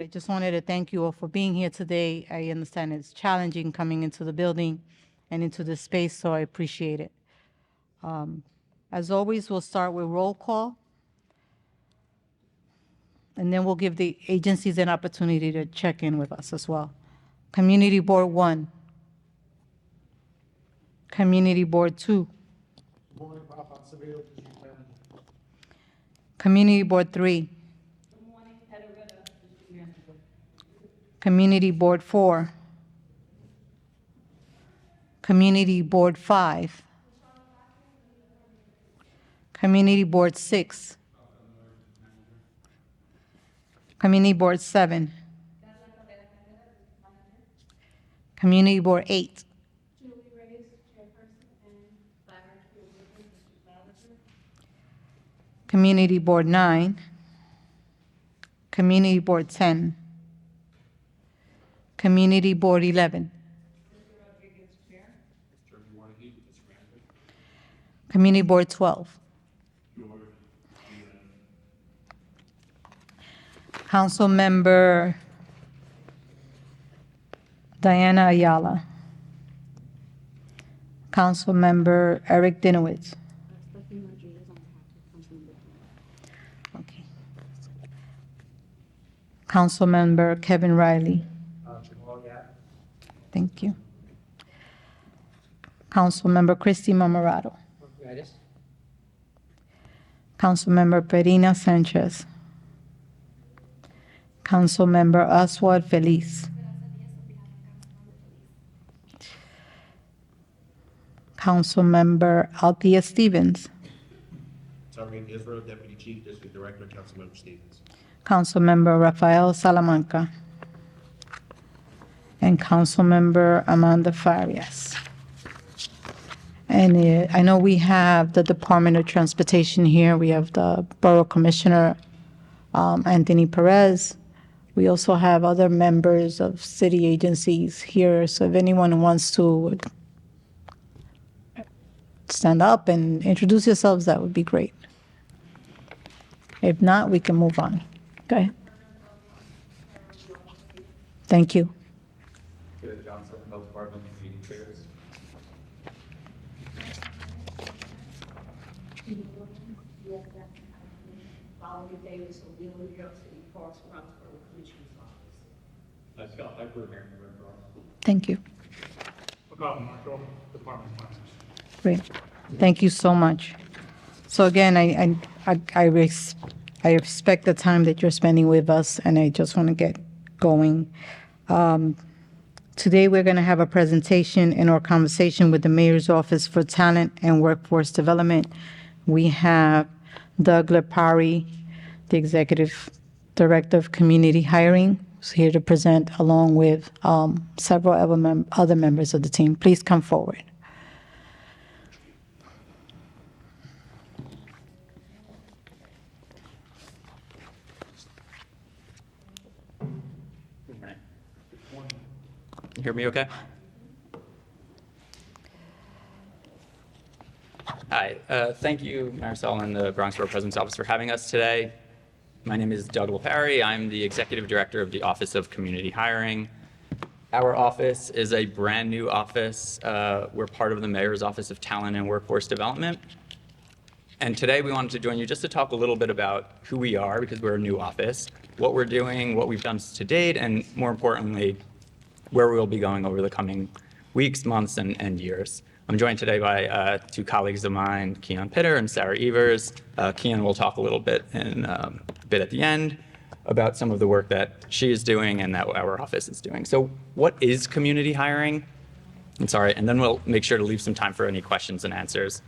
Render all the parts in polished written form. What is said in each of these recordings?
I just wanted to thank you all for being here today. I understand it's challenging coming into the building and into the space, so I appreciate it. As always, we'll start with roll call, and then we'll give the agencies an opportunity to check in with us as well. Community Board 1. Community Board 2. Community Board 3. Community Board 4. Community Board 5. Community Board 6. Community Board 7. Community Board 8. Community Board 9. Community Board 10. Community Board 11. Community Board 12. Council Member Diana Ayala. Council Member Eric Dinowitz. Okay. Council Member Kevin Riley. Thank you. Council Member Christy Mamorato. Council Member Perina Sanchez. Council Member Oswald Feliz. Council Member Althea Stevens. Target Israel, Deputy Chief District Director, Councilmember Stevens. Council Member Rafael Salamanca. And Council Member Amanda Farias. And I know we have the Department of Transportation here. We have the Borough Commissioner, Anthony Perez. We also have other members of city agencies here. So if anyone wants to stand up and introduce yourselves, that would be great. If not, we can move on. Go ahead. Thank you. Johnson, Health Department, Meeting Chairs. Davis, New York City Parks, Bronx Borough Commissioner's Office. Scott Piper, Mayor of Borough. Thank you. Marshall, Department of Finance. Great. Thank you so much. So again, I respect the time that you're spending with us, and I just want to get going. Today, we're going to have a presentation in our conversation with the Mayor's Office for Talent and Workforce Development. We have Doug Lepari, the Executive Director of Community Hiring, who's here to present along with several other members of the team. Please come forward. You hear me okay? Hi, thank you, Marisol and the Bronx Borough President's Office for having us today. My name is Doug Lepari. I'm the Executive Director of the Office of Community Hiring. Our office is a brand new office. We're part of the Mayor's Office of Talent and Workforce Development. And today we wanted to join you just to talk a little bit about who we are, because we're a new office, what we're doing, what we've done to date, and more importantly, where we'll be going over the coming weeks, months, and years. I'm joined today by two colleagues of mine, Keon Pitter and Sarah Evers. Keon will talk a little bit a bit at the end about some of the work that she is doing and that our office is doing. So what is community hiring? And then we'll make sure to leave some time for any questions and answers.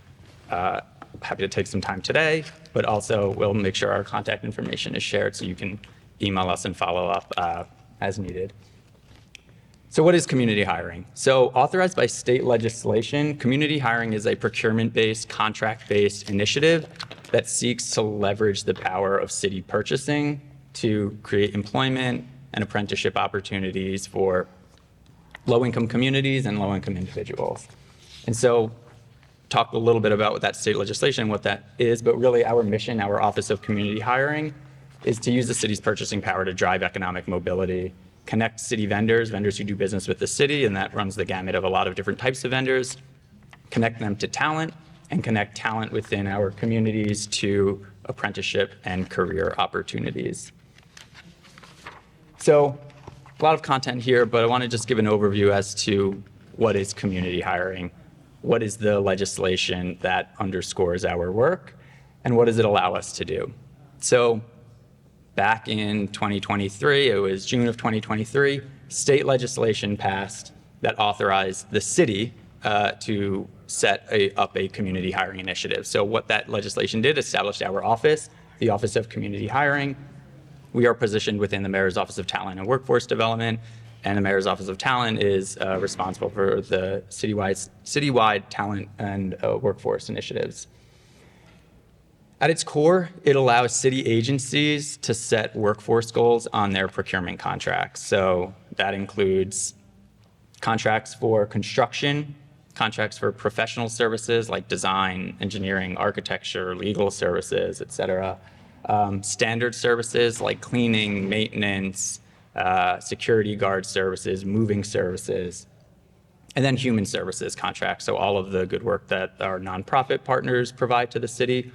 Happy to take some time today, but also we'll make sure our contact information is shared so you can email us and follow up as needed. So what is community hiring? So authorized by state legislation, community hiring is a procurement-based, contract-based initiative that seeks to leverage the power of city purchasing to create employment and apprenticeship opportunities for low-income communities and low-income individuals. And so talk a little bit about what that state legislation, what that is, but really our mission, our Office of Community Hiring, is to use the city's purchasing power to drive economic mobility, connect city vendors, vendors who do business with the city, and that runs the gamut of a lot of different types of vendors, connect them to talent, and connect talent within our communities to apprenticeship and career opportunities. So a lot of content here, but I want to just give an overview as to what is community hiring, what is the legislation that underscores our work, and what does it allow us to do. So back in 2023, it was June of 2023, state legislation passed that authorized the city to set up a community hiring initiative. So what that legislation did, established our office, the Office of Community Hiring. We are positioned within the Mayor's Office of Talent and Workforce Development, and the Mayor's Office of Talent is responsible for the citywide talent and workforce initiatives. At its core, it allows city agencies to set workforce goals on their procurement contracts. So that includes contracts for construction, contracts for professional services like design, engineering, architecture, legal services, et cetera. Standard services like cleaning, maintenance, security guard services, moving services, and then human services contracts. So all of the good work that our nonprofit partners provide to the city.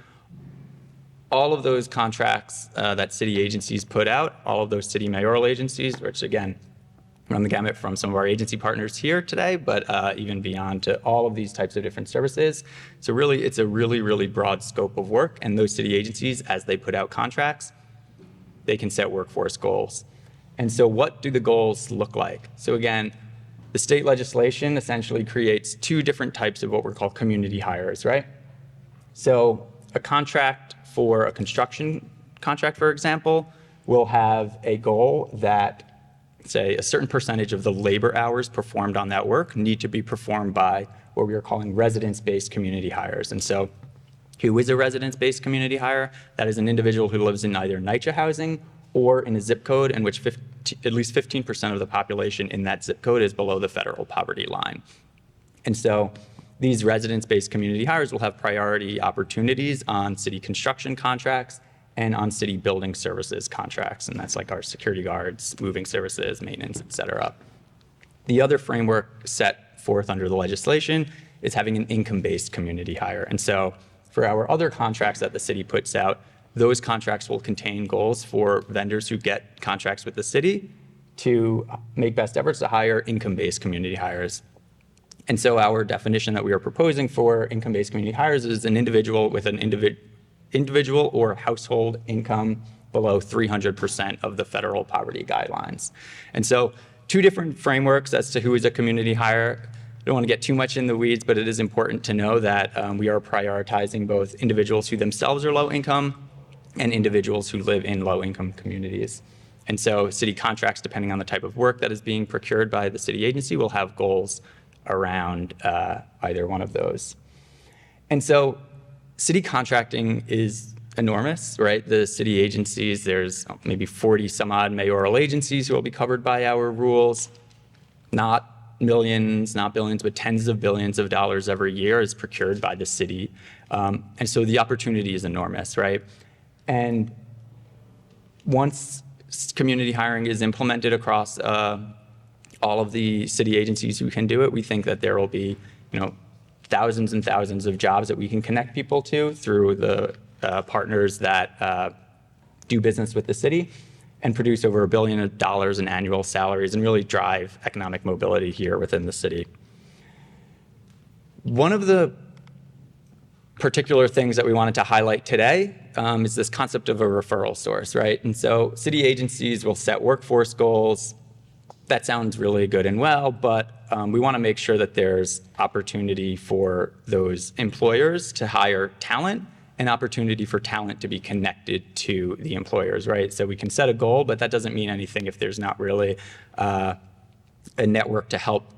All of those contracts that city agencies put out, all of those city mayoral agencies, which again, run the gamut from some of our agency partners here today, but even beyond to all of these types of different services. So really, it's a really, really broad scope of work. And those city agencies, as they put out contracts, they can set workforce goals. And so what do the goals look like? So again, the state legislation essentially creates two different types of what we're called community hires, right? So a contract for a construction contract, for example, will have a goal that say a certain percentage of the labor hours performed on that work need to be performed by what we are calling residence-based community hires. And so who is a residence-based community hire? That is an individual who lives in either NYCHA housing or in a zip code in which at least 15% of the population in that zip code is below the federal poverty line. And so these residence-based community hires will have priority opportunities on city construction contracts and on city building services contracts. And that's like our security guards, moving services, maintenance, et cetera. The other framework set forth under the legislation is having an income-based community hire. And so for our other contracts that the city puts out, those contracts will contain goals for vendors who get contracts with the city to make best efforts to hire income-based community hires. And so our definition that we are proposing for income-based community hires is an individual with an individual or household income below 300% of the federal poverty guidelines. And so two different frameworks as to who is a community hire. I don't want to get too much in the weeds, but it is important to know that we are prioritizing both individuals who themselves are low income and individuals who live in low income communities. And so city contracts, depending on the type of work that is being procured by the city agency, will have goals around either one of those. And so city contracting is enormous, right? The city agencies, there's maybe 40 some odd mayoral agencies who will be covered by our rules. Not millions, not billions, but tens of billions of dollars every year is procured by the city. And so the opportunity is enormous, right? And once community hiring is implemented across all of the city agencies who can do it, we think that there will be, thousands and thousands of jobs that we can connect people to through the partners that do business with the city and produce over $1 billion in annual salaries and really drive economic mobility here within the city. One of the particular things that we wanted to highlight today is this concept of a referral source, right? And so city agencies will set workforce goals. That sounds really good and well, but we want to make sure that there's opportunity for those employers to hire talent and opportunity for talent to be connected to the employers, right? So we can set a goal, but that doesn't mean anything if there's not really a network to help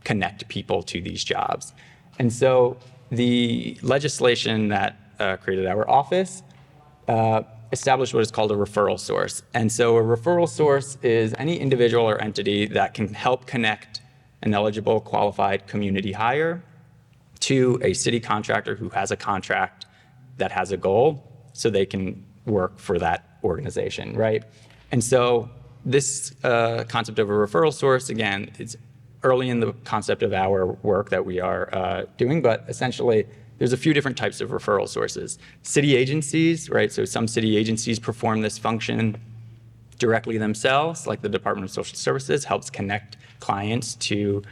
connect people to these jobs. And so the legislation that created our office established what is called a referral source. And so a referral source is any individual or entity that can help connect an eligible qualified community hire to a city contractor who has a contract that has a goal so they can work for that organization, right? And so this concept of a referral source, again, it's early in the concept of our work that we are doing, but essentially there's a few different types of referral sources. City agencies, right? So some city agencies perform this function directly themselves, like the Department of Social Services helps connect clients to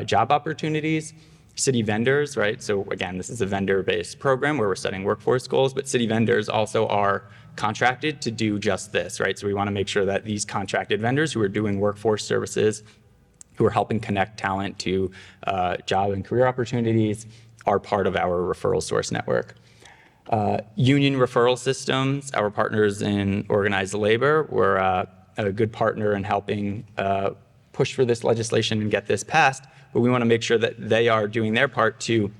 job opportunities. City vendors, right? So again, this is a vendor-based program where we're setting workforce goals, but city vendors also are contracted to do just this, right? So we want to make sure that these contracted vendors who are doing workforce services, who are helping connect talent to job and career opportunities, are part of our referral source network. Union referral systems, our partners in organized labor, were a good partner in helping push for this legislation and get this passed, but we want to make sure that they are doing their part to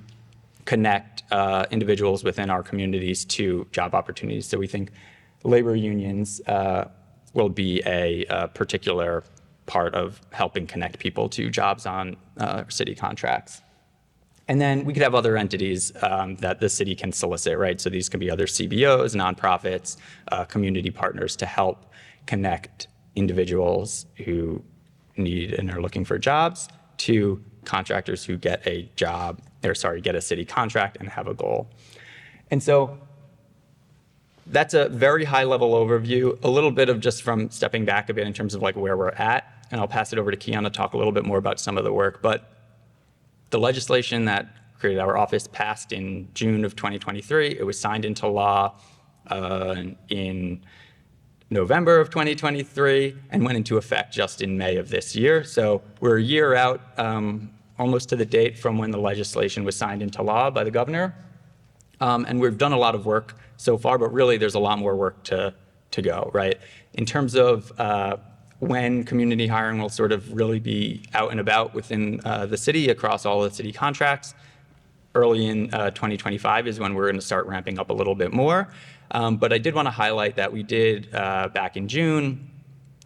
connect individuals within our communities to job opportunities. So we think labor unions will be a particular part of helping connect people to jobs on city contracts. And then we could have other entities that the city can solicit, right? So these can be other CBOs, nonprofits, community partners to help connect individuals who need and are looking for jobs to contractors who get a job, or sorry, get a city contract and have a goal. And so that's a very high level overview, a little bit of just from stepping back a bit in terms of like where we're at. And I'll pass it over to Keon to talk a little bit more about some of the work. But the legislation that created our office passed in June of 2023. It was signed into law in November of 2023 and went into effect just in May of this year. So we're a year out, almost to the date from when the legislation was signed into law by the governor. And we've done a lot of work so far, but really there's a lot more work to go, right? In terms of when community hiring will sort of really be out and about within the city across all the city contracts. Early in 2025 is when we're going to start ramping up a little bit more. But I did want to highlight that we did, back in June,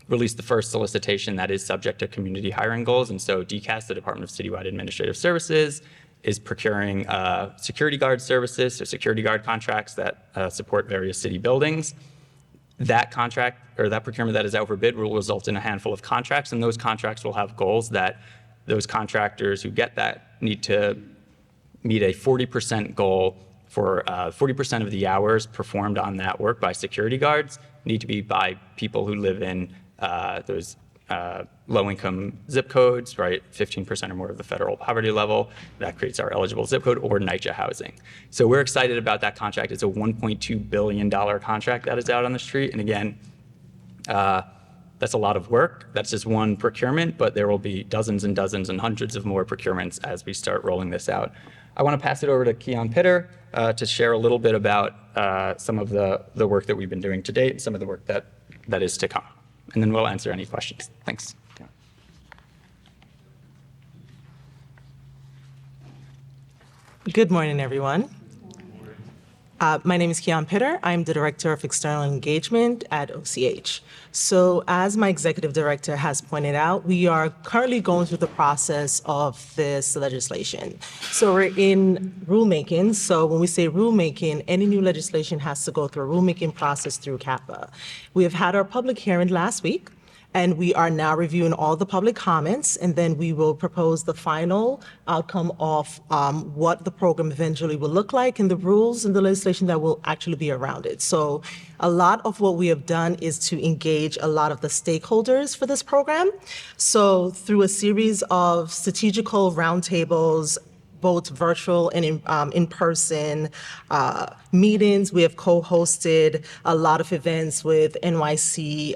release the first solicitation that is subject to community hiring goals. And so DCAS, the Department of Citywide Administrative Services, is procuring security guard services, so security guard contracts that support various city buildings. That contract or that procurement that is out for bid will result in a handful of contracts, and those contracts will have goals that those contractors who get that need to meet a 40% goal for 40% of the hours performed on that work by security guards need to be by people who live in those low-income zip codes, right? 15% or more of the federal poverty level. That creates our eligible zip code, or NYCHA housing. So we're excited about that contract. It's a $1.2 billion contract that is out on the street. And again, that's a lot of work. That's just one procurement, but there will be dozens and dozens and hundreds of more procurements as we start rolling this out. I want to pass it over to Keon Pitter to share a little bit about some of the work that we've been doing to date and some of the work that is to come. And then we'll answer any questions. Thanks. Good morning, everyone. My name is Keon Pitter. I'm the Director of External Engagement at OCH. So as my Executive Director has pointed out, we are currently going through the process of this legislation. So we're in rulemaking. So when we say rulemaking, any new legislation has to go through a rulemaking process through CAPA. We have had our public hearing last week, and we are now reviewing all the public comments, and then we will propose the final outcome of what the program eventually will look like and the rules and the legislation that will actually be around it. So a lot of what we have done is to engage a lot of the stakeholders for this program. So through a series of strategical roundtables, both virtual and in-person meetings. We have co-hosted a lot of events with NYC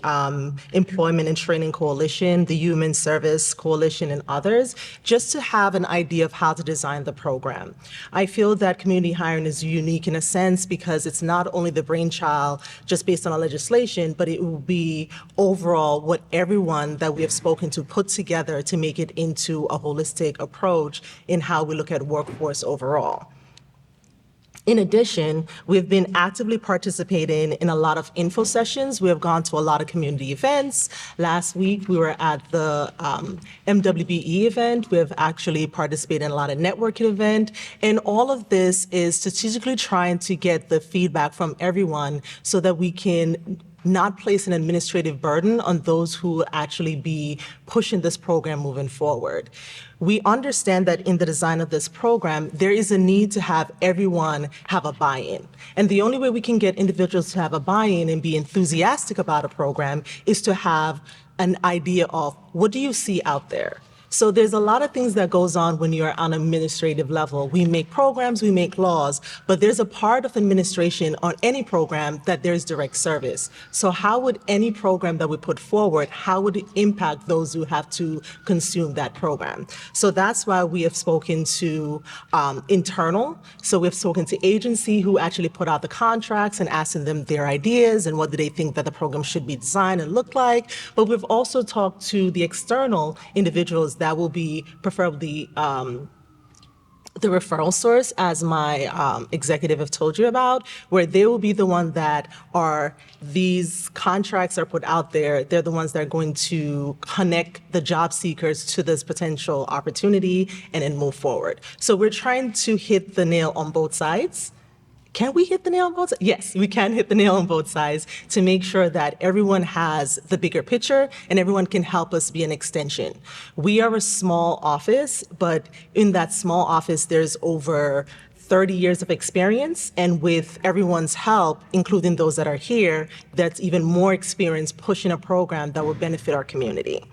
Employment and Training Coalition, the Human Service Coalition, and others, just to have an idea of how to design the program. I feel that community hiring is unique in a sense because it's not only the brainchild just based on a legislation, but it will be overall what everyone that we have spoken to put together to make it into a holistic approach in how we look at workforce overall. In addition, we've been actively participating in a lot of info sessions. We have gone to a lot of community events. Last week, we were at the MWBE event. We have actually participated in a lot of networking events. And all of this is strategically trying to get the feedback from everyone so that we can not place an administrative burden on those who will actually be pushing this program moving forward. We understand that in the design of this program, there is a need to have everyone have a buy-in. And the only way we can get individuals to have a buy-in and be enthusiastic about a program is to have an idea of, what do you see out there? So there's a lot of things that goes on when you're on an administrative level. We make programs, we make laws, but there's a part of administration on any program that there's direct service. So how would any program that we put forward, how would it impact those who have to consume that program? So that's why we have spoken to internal. So we've spoken to agency who actually put out the contracts and asking them their ideas and what do they think that the program should be designed and look like. But we've also talked to the external individuals that will be preferably the referral source, as my executive have told you about, where they will be the one that are, these contracts are put out there, they're the ones that are going to connect the job seekers to this potential opportunity and then move forward. So we're trying to hit the nail on both sides. Can we hit the nail on both sides? Yes, we can hit the nail on both sides to make sure that everyone has the bigger picture and everyone can help us be an extension. We are a small office, but in that small office, there's over 30 years of experience, and with everyone's help, including those that are here, that's even more experience pushing a program that will benefit our community.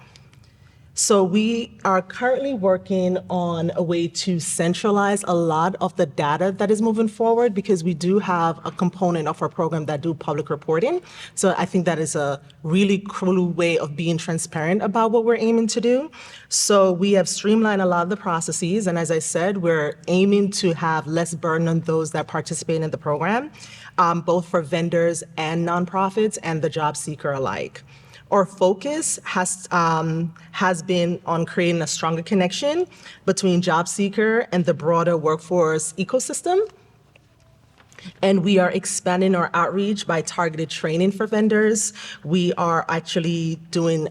So we are currently working on a way to centralize a lot of the data that is moving forward, because we do have a component of our program that do public reporting. So I think that is a really cool way of being transparent about what we're aiming to do. So we have streamlined a lot of the processes. And as I said, we're aiming to have less burden on those that participate in the program, both for vendors and nonprofits and the job seeker alike. Our focus has been on creating a stronger connection between job seeker and the broader workforce ecosystem. And we are expanding our outreach by targeted training for vendors. We are actually doing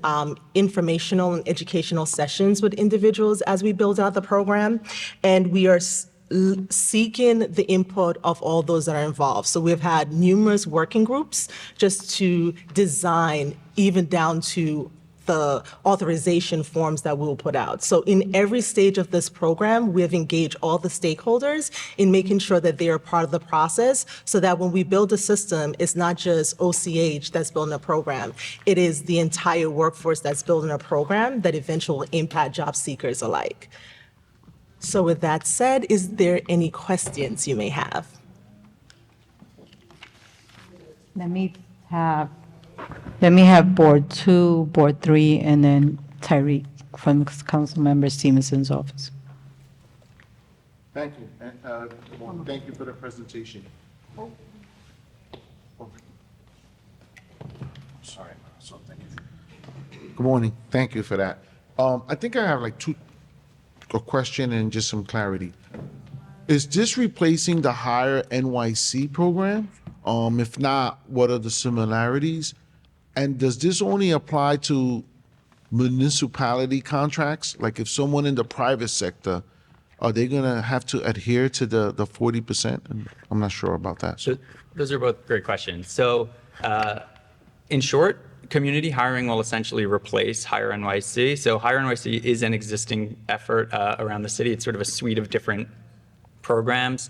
informational and educational sessions with individuals as we build out the program. And we are seeking the input of all those that are involved. So we've had numerous working groups just to design, even down to the authorization forms that we'll put out. So in every stage of this program, we have engaged all the stakeholders in making sure that they are part of the process, so that when we build a system, it's not just OCH that's building a program. It is the entire workforce that's building a program that eventually will impact job seekers alike. So with that said, is there any questions you may have? Let me have Board 2, Board 3, and then Tyreek from Councilmember Stevenson's office. Thank you. And, thank you for the presentation. Sorry, so thank you. Good morning. Thank you for that. I think I have like a question and just some clarity. Is this replacing the Hire NYC program? If not, what are the similarities? And does this only apply to municipality contracts? Like if someone in the private sector, are they gonna have to adhere to the 40%? I'm not sure about that. So those are both great questions. So in short, community hiring will essentially replace Hire NYC. So Hire NYC is an existing effort around the city. It's sort of a suite of different programs.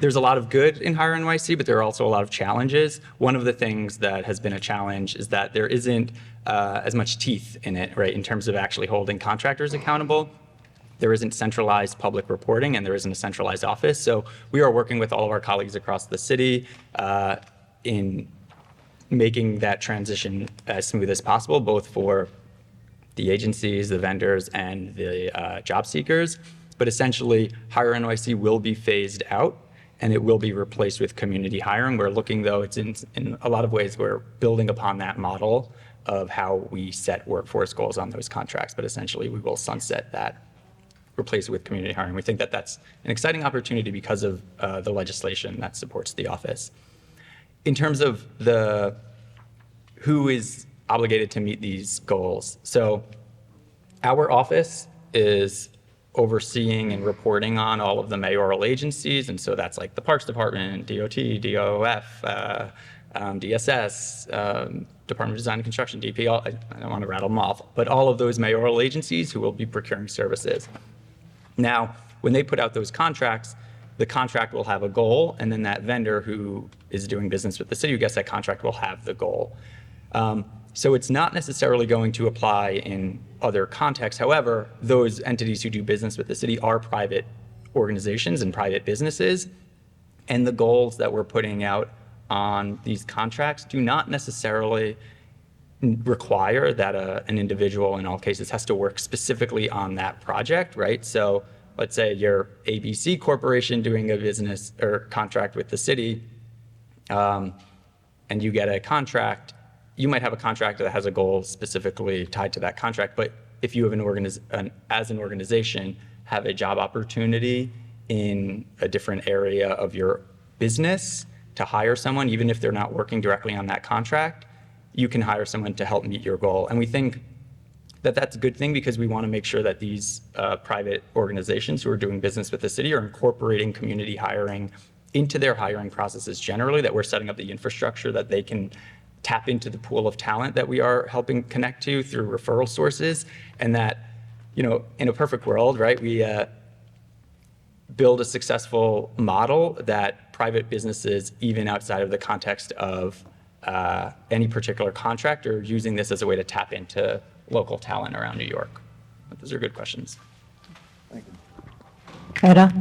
There's a lot of good in Hire NYC, but there are also a lot of challenges. One of the things that has been a challenge is that there isn't as much teeth in it, right, in terms of actually holding contractors accountable. There isn't centralized public reporting, and there isn't a centralized office. So we are working with all of our colleagues across the city in making that transition as smooth as possible, both for the agencies, the vendors, and the job seekers. But essentially, Hire NYC will be phased out, and it will be replaced with community hiring. We're looking, though, it's in a lot of ways, we're building upon that model of how we set workforce goals on those contracts. But essentially, we will sunset that, replace it with community hiring. We think that that's an exciting opportunity because of the legislation that supports the office. In terms of who is obligated to meet these goals, so our office is overseeing and reporting on all of the mayoral agencies, and so that's like the Parks Department, DOT, DOF, DSS, Department of Design and Construction, DP, I don't want to rattle them off, but all of those mayoral agencies who will be procuring services. Now, when they put out those contracts, the contract will have a goal, and then that vendor who is doing business with the city who gets that contract will have the goal. So it's not necessarily going to apply in other contexts. However, those entities who do business with the city are private organizations and private businesses, and the goals that we're putting out on these contracts do not necessarily require that an individual in all cases has to work specifically on that project, right? So let's say you're ABC Corporation doing a business or contract with the city, and you get a contract. You might have a contract that has a goal specifically tied to that contract, but if you have as an organization have a job opportunity in a different area of your business to hire someone, even if they're not working directly on that contract, you can hire someone to help meet your goal. And we think that that's a good thing because we want to make sure that these private organizations who are doing business with the city are incorporating community hiring into their hiring processes generally, that we're setting up the infrastructure that they can tap into the pool of talent that we are helping connect to through referral sources. And that, in a perfect world, right, we build a successful model that private businesses, even outside of the context of any particular contract, are using this as a way to tap into local talent around New York. But those are good questions. Etta?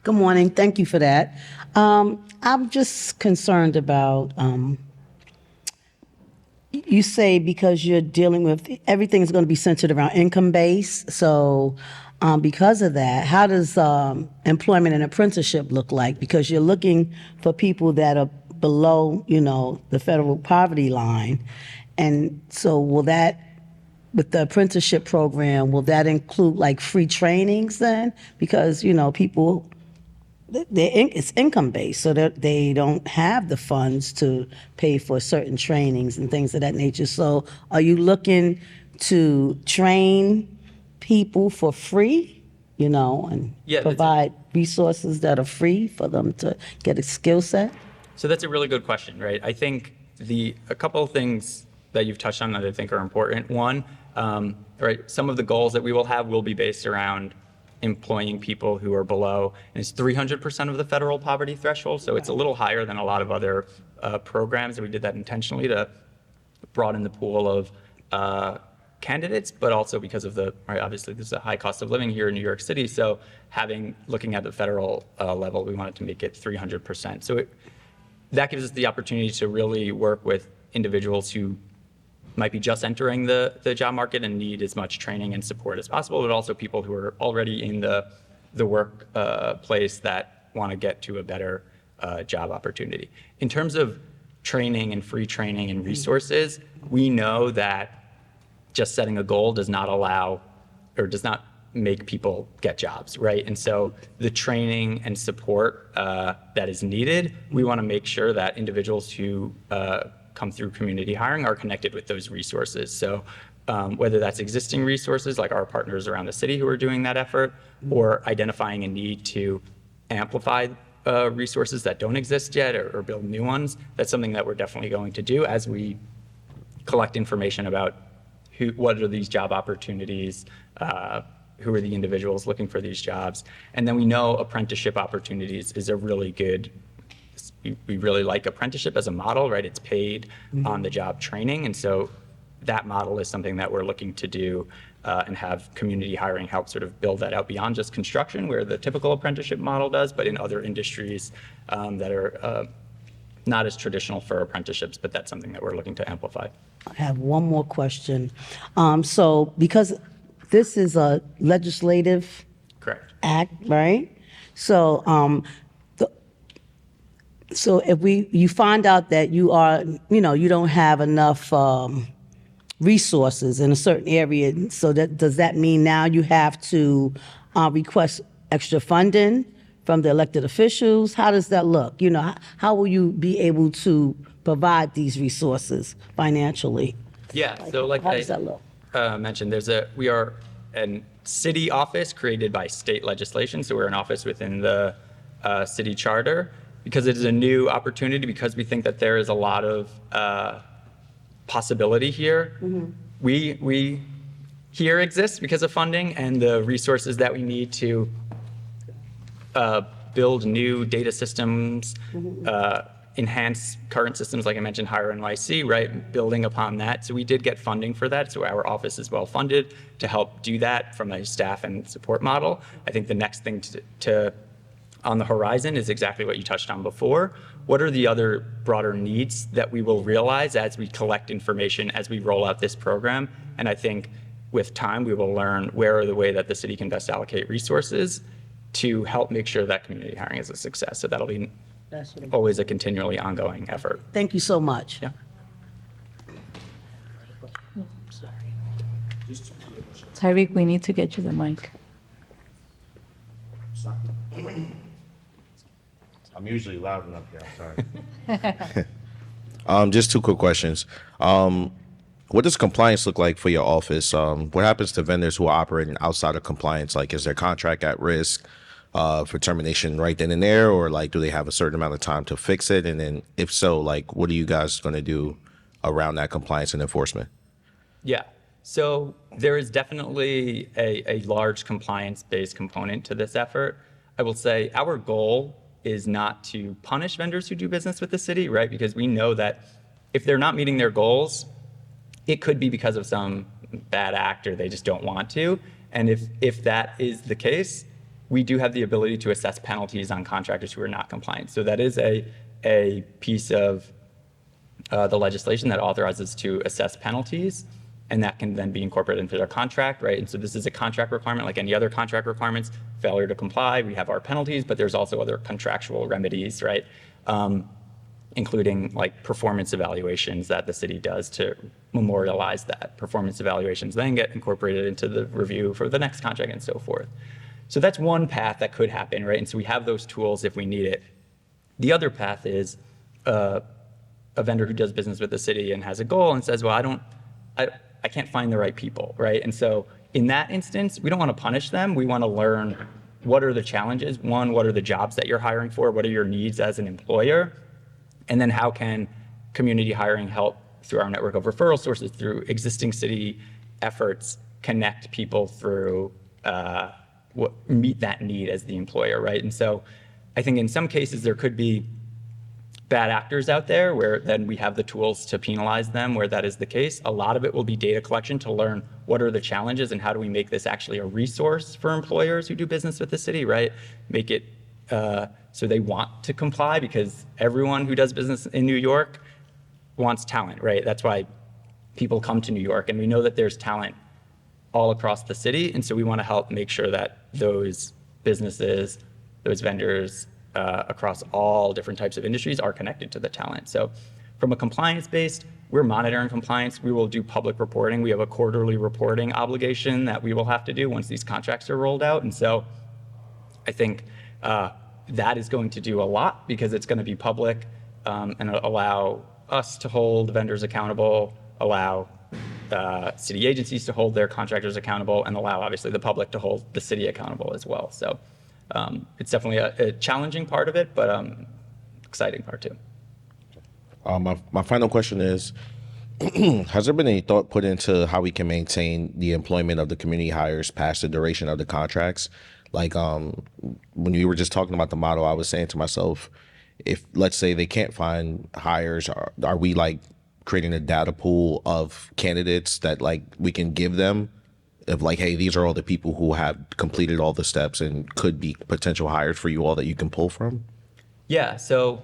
Good morning. Thank you for that. I'm just concerned about, you say because you're dealing with, everything's going to be centered around income base. So because of that, how does employment and apprenticeship look like? Because you're looking for people that are below, the federal poverty line. And so will that, with the apprenticeship program, will that include like free trainings then? Because, people, it's income based, so that they don't have the funds to pay for certain trainings and things of that nature. So are you looking to train people for free, and provide resources that are free for them to get a skill set? So that's a really good question, right? I think a couple of things that you've touched on that I think are important. One, right, some of the goals that we will have will be based around employing people who are below, and it's 300% of the federal poverty threshold. So it's a little higher than a lot of other programs, and we did that intentionally to broaden the pool of candidates, but also because of right, obviously there's a high cost of living here in New York City. So looking at the federal level, we wanted to make it 300%. So that gives us the opportunity to really work with individuals who might be just entering the job market and need as much training and support as possible, but also people who are already in the workplace that want to get to a better job opportunity. In terms of training and free training and resources, we know that just setting a goal does not allow or does not make people get jobs, right? And so the training and support that is needed, we want to make sure that individuals who come through community hiring are connected with those resources. So whether that's existing resources like our partners around the city who are doing that effort, or identifying a need to amplify resources that don't exist yet or build new ones, that's something that we're definitely going to do as we collect information about what are these job opportunities, who are the individuals looking for these jobs. And then we know apprenticeship opportunities is a really good, we really like apprenticeship as a model, right? It's paid on the job training. And so that model is something that we're looking to do and have community hiring help sort of build that out beyond just construction, where the typical apprenticeship model does, but in other industries that are not as traditional for apprenticeships, but that's something that we're looking to amplify. I have one more question. So because this is a legislative Correct. act, right? So so if you find out that you are, you don't have enough resources in a certain area, so does that mean now you have to request extra funding from the elected officials? How does that look? How will you be able to provide these resources financially? Yeah, so like How does that look? mentioned, we are a city office created by state legislation, so we're an office within the city charter. because it is a new opportunity, because we think that there is a lot of possibility here. We here exists because of funding and the resources that we need to build new data systems, enhance current systems, like I mentioned, Hire NYC, right? Building upon that. So we did get funding for that. So our office is well funded to help do that from a staff and support model. I think the next thing to on the horizon is exactly what you touched on before. What are the other broader needs that we will realize as we collect information, as we roll out this program? And I think with time, we will learn where are the way that the city can best allocate resources to help make sure that community hiring is a success. So that'll be always a continually ongoing effort. Thank you so much. Yeah. Tyreek, we need to get you the mic. I'm usually loud enough here, I'm sorry. Just two quick questions. What does compliance look like for your office? What happens to vendors who are operating outside of compliance? Like, is their contract at risk for termination right then and there? Or like, do they have a certain amount of time to fix it? And then if so, like, what are you guys going to do around that compliance and enforcement? Yeah. So there is definitely a large compliance-based component to this effort. I will say our goal is not to punish vendors who do business with the city, right? Because we know that if they're not meeting their goals, it could be because of some bad act or they just don't want to. And if that is the case, we do have the ability to assess penalties on contractors who are not compliant. So that is a piece of the legislation that authorizes to assess penalties, and that can then be incorporated into their contract, right? And so this is a contract requirement like any other contract requirements. Failure to comply, we have our penalties, but there's also other contractual remedies, right? Including like performance evaluations that the city does to memorialize that. Performance evaluations then get incorporated into the review for the next contract and so forth. So that's one path that could happen, right? And so we have those tools if we need it. The other path is a vendor who does business with the city and has a goal and says, well, I can't find the right people, right? And so in that instance, we don't want to punish them. We want to learn what are the challenges. One, what are the jobs that you're hiring for? What are your needs as an employer? And then how can community hiring help through our network of referral sources, through existing city efforts, connect people through meet that need as the employer, right? And so I think in some cases there could be bad actors out there where then we have the tools to penalize them where that is the case. A lot of it will be data collection to learn what are the challenges and how do we make this actually a resource for employers who do business with the city, right? Make it so they want to comply, because everyone who does business in New York wants talent, right? That's why people come to New York, and we know that there's talent all across the city. And so we want to help make sure that those businesses, those vendors, across all different types of industries are connected to the talent. So from a compliance-based, we're monitoring compliance. We will do public reporting. We have a quarterly reporting obligation that we will have to do once these contracts are rolled out. And so I think that is going to do a lot, because it's going to be public and allow us to hold vendors accountable, allow city agencies to hold their contractors accountable, and allow obviously the public to hold the city accountable as well. So it's definitely a challenging part of it, but exciting part too. My final question is, has there been any thought put into how we can maintain the employment of the community hires past the duration of the contracts? Like when you were just talking about the model, I was saying to myself, if let's say they can't find hires, are we like creating a data pool of candidates that like we can give them of like, hey, these are all the people who have completed all the steps and could be potential hires for you all that you can pull from? Yeah, so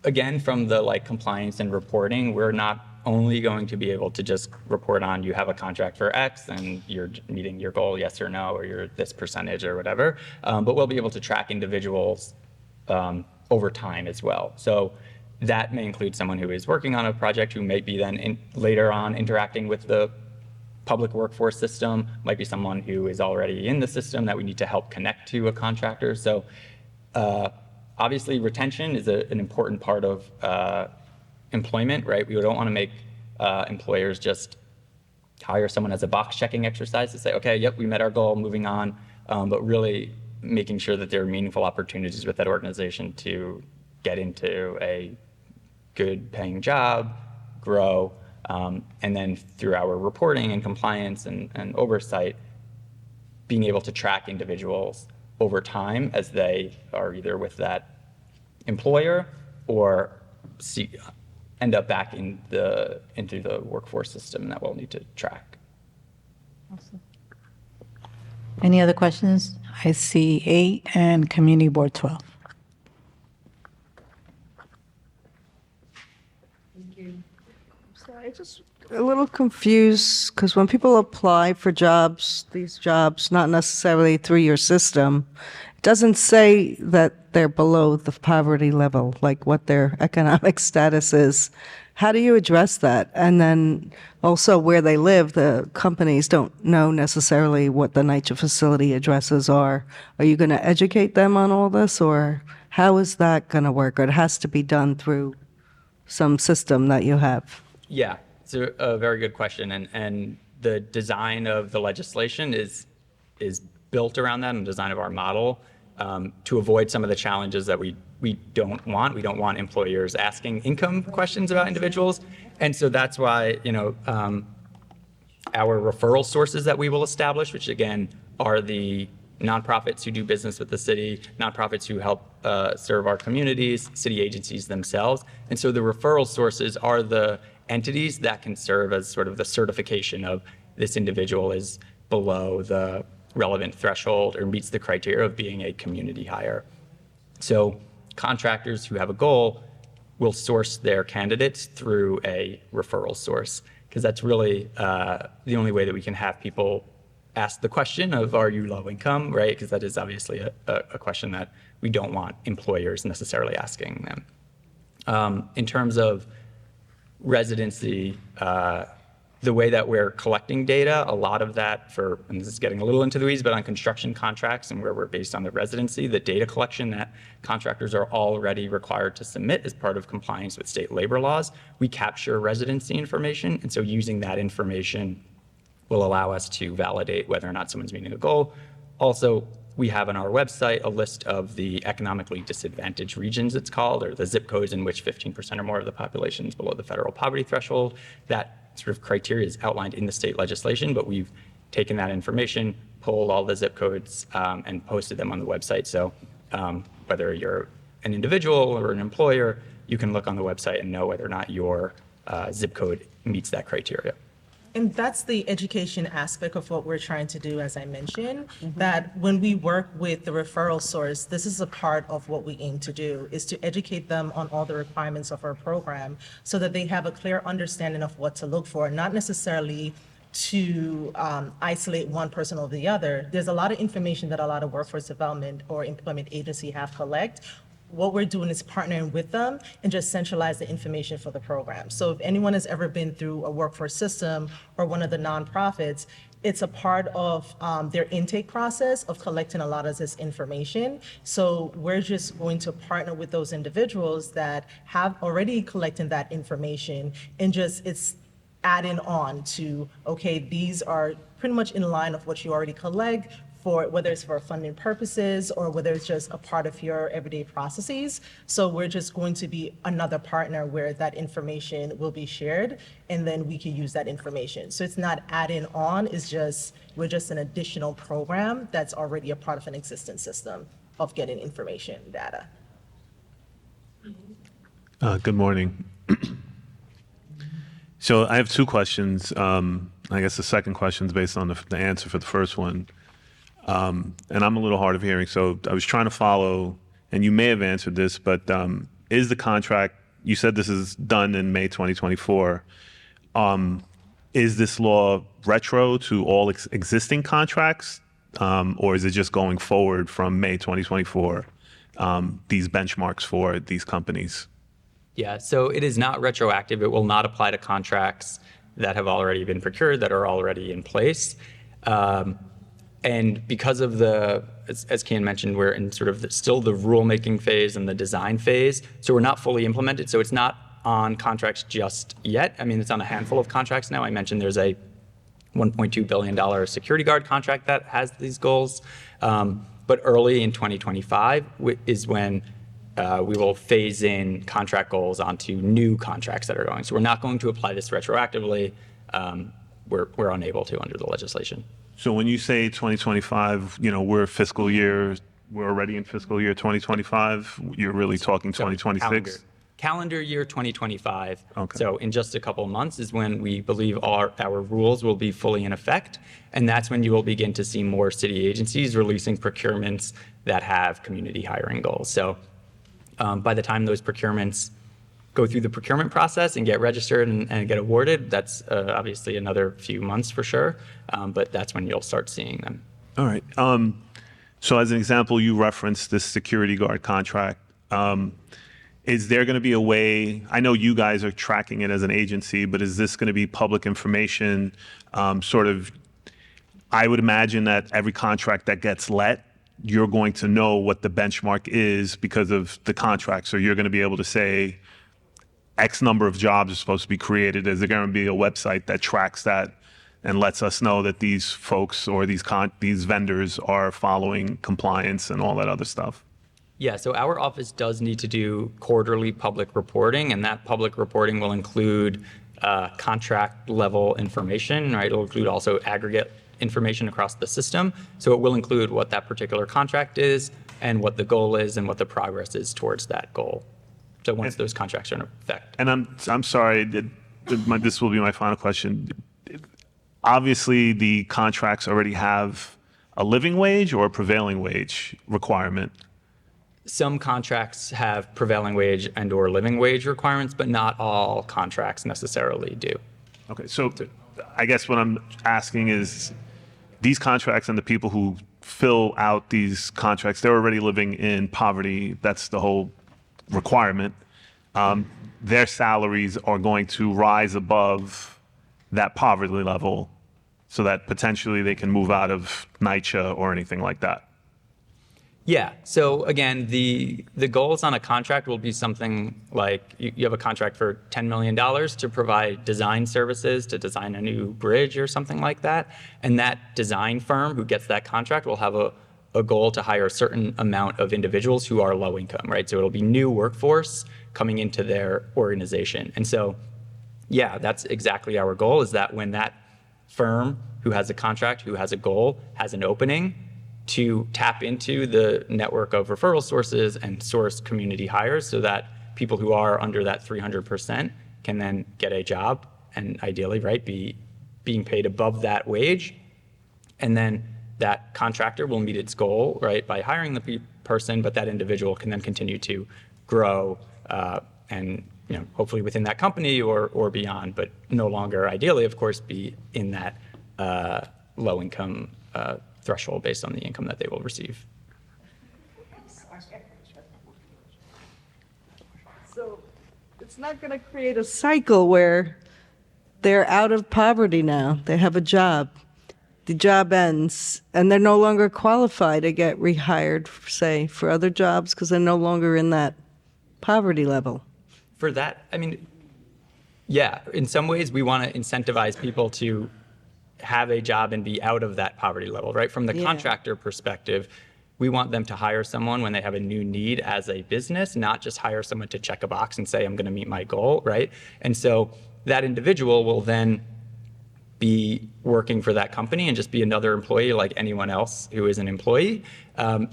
again, from the like compliance and reporting, we're not only going to be able to just report on you have a contract for X and you're meeting your goal, yes or no, or you're this percentage or whatever, but we'll be able to track individuals over time as well. So that may include someone who is working on a project who may be then later on interacting with the public workforce system, might be someone who is already in the system that we need to help connect to a contractor. So obviously retention is an important part of employment, right? We don't want to make employers just hire someone as a box checking exercise to say, okay, yep, we met our goal, moving on, but really making sure that there are meaningful opportunities with that organization to get into a good paying job, grow, and then through our reporting and compliance and oversight, being able to track individuals over time as they are either with that employer or end up back into the workforce system that we'll need to track. Any other questions? I see 8 and Community Board 12. So I just a little confused because when people apply for jobs, these jobs, not necessarily through your system, it doesn't say that they're below the poverty level, like what their economic status is. How do you address that? And then also where they live, the companies don't know necessarily what the NYCHA facility addresses are. Are you going to educate them on all this, or how is that going to work? Or it has to be done through some system that you have? Yeah, it's a very good question, and the design of the legislation is built around that, and the design of our model to avoid some of the challenges that we don't want. We don't want employers asking income questions about individuals, and so that's why our referral sources that we will establish, which again are the nonprofits who do business with the city, nonprofits who help serve our communities, city agencies themselves. And so the referral sources are the entities that can serve as sort of the certification of this individual is below the relevant threshold or meets the criteria of being a community hire. So contractors who have a goal will source their candidates through a referral source, because that's really the only way that we can have people ask the question of, are you low income, right? Because that is obviously a question that we don't want employers necessarily asking them. In terms of residency, the way that we're collecting data, a lot of that and this is getting a little into the weeds, but on construction contracts and where we're based on the residency, the data collection that contractors are already required to submit as part of compliance with state labor laws, we capture residency information. And so using that information will allow us to validate whether or not someone's meeting a goal. Also, we have on our website a list of the economically disadvantaged regions, it's called, or the zip codes in which 15% or more of the population is below the federal poverty threshold. That sort of criteria is outlined in the state legislation, but we've taken that information, pulled all the zip codes, and posted them on the website. So whether you're an individual or an employer, you can look on the website and know whether or not your zip code meets that criteria. And that's the education aspect of what we're trying to do, as I mentioned, that when we work with the referral source, this is a part of what we aim to do, is to educate them on all the requirements of our program so that they have a clear understanding of what to look for, not necessarily to isolate one person over the other. There's a lot of information that a lot of workforce development or employment agency have collect. What we're doing is partnering with them and just centralize the information for the program. So if anyone has ever been through a workforce system or one of the nonprofits, it's a part of their intake process of collecting a lot of this information. So we're just going to partner with those individuals that have already collected that information, and just it's adding on to, okay, these are pretty much in line of what you already collect, for whether it's for funding purposes or whether it's just a part of your everyday processes. So we're just going to be another partner where that information will be shared, and then we can use that information. So it's not adding on, we're just an additional program that's already a part of an existing system of getting information and data. Good morning. So I have two questions. I guess the second question is based on the answer for the first one. And I'm a little hard of hearing, so I was trying to follow, and you may have answered this, but is the contract, you said this is done in May 2024, is this law retro to all existing contracts, or is it just going forward from May 2024, these benchmarks for these companies? Yeah, so it is not retroactive. It will not apply to contracts that have already been procured, that are already in place. And because of as Kian mentioned, we're in sort of still the rulemaking phase and the design phase, so we're not fully implemented. So it's not on contracts just yet. I mean, it's on a handful of contracts now. I mentioned there's a $1.2 billion security guard contract that has these goals. But early in 2025 is when we will phase in contract goals onto new contracts that are going. So we're not going to apply this retroactively. We're unable to under the legislation. So when you say 2025, we're already in fiscal year 2025, you're really talking So 2026? Calendar year 2025. Okay. So in just a couple of months is when we believe our rules will be fully in effect. And that's when you will begin to see more city agencies releasing procurements that have community hiring goals. So by the time those procurements go through the procurement process and get registered and get awarded, that's obviously another few months for sure. But that's when you'll start seeing them. All right. So as an example, you referenced this security guard contract. Is there going to be a way, I know you guys are tracking it as an agency, but is this going to be public information? I would imagine that every contract that gets let, you're going to know what the benchmark is because of the contract. So you're going to be able to say X number of jobs are supposed to be created. Is there going to be a website that tracks that and lets us know that these folks or these vendors are following compliance and all that other stuff? Yeah, so our office does need to do quarterly public reporting, and that public reporting will include contract level information, right? It'll include also aggregate information across the system. So it will include what that particular contract is and what the goal is and what the progress is towards that goal. So once those contracts are in effect. And I'm sorry, this will be my final question. Obviously, the contracts already have a living wage or a prevailing wage requirement. Some contracts have prevailing wage and or living wage requirements, but not all contracts necessarily do. Okay, so I guess what I'm asking is these contracts and the people who fill out these contracts, they're already living in poverty. That's the whole requirement. Their salaries are going to rise above that poverty level so that potentially they can move out of NYCHA or anything like that. Yeah. So again, the goals on a contract will be something like you have a contract for $10 million to provide design services to design a new bridge or something like that. And that design firm who gets that contract will have a goal to hire a certain amount of individuals who are low income, right? So it'll be new workforce coming into their organization. And so, yeah, that's exactly our goal, is that when that firm who has a contract, who has a goal, has an opening, to tap into the network of referral sources and source community hires so that people who are under that 300% can then get a job and ideally, right, being paid above that wage. And then that contractor will meet its goal, right, by hiring the person, but that individual can then continue to grow and, hopefully within that company or beyond, but no longer ideally, of course, be in that low income threshold based on the income that they will receive. So it's not going to create a cycle where they're out of poverty now. They have a job. The job ends, and they're no longer qualified to get rehired, say, for other jobs because they're no longer in that poverty level. For that, yeah, in some ways we want to incentivize people to have a job and be out of that poverty level, right? From the contractor perspective, we want them to hire someone when they have a new need as a business, not just hire someone to check a box and say, I'm going to meet my goal, right? And so that individual will then be working for that company and just be another employee like anyone else who is an employee.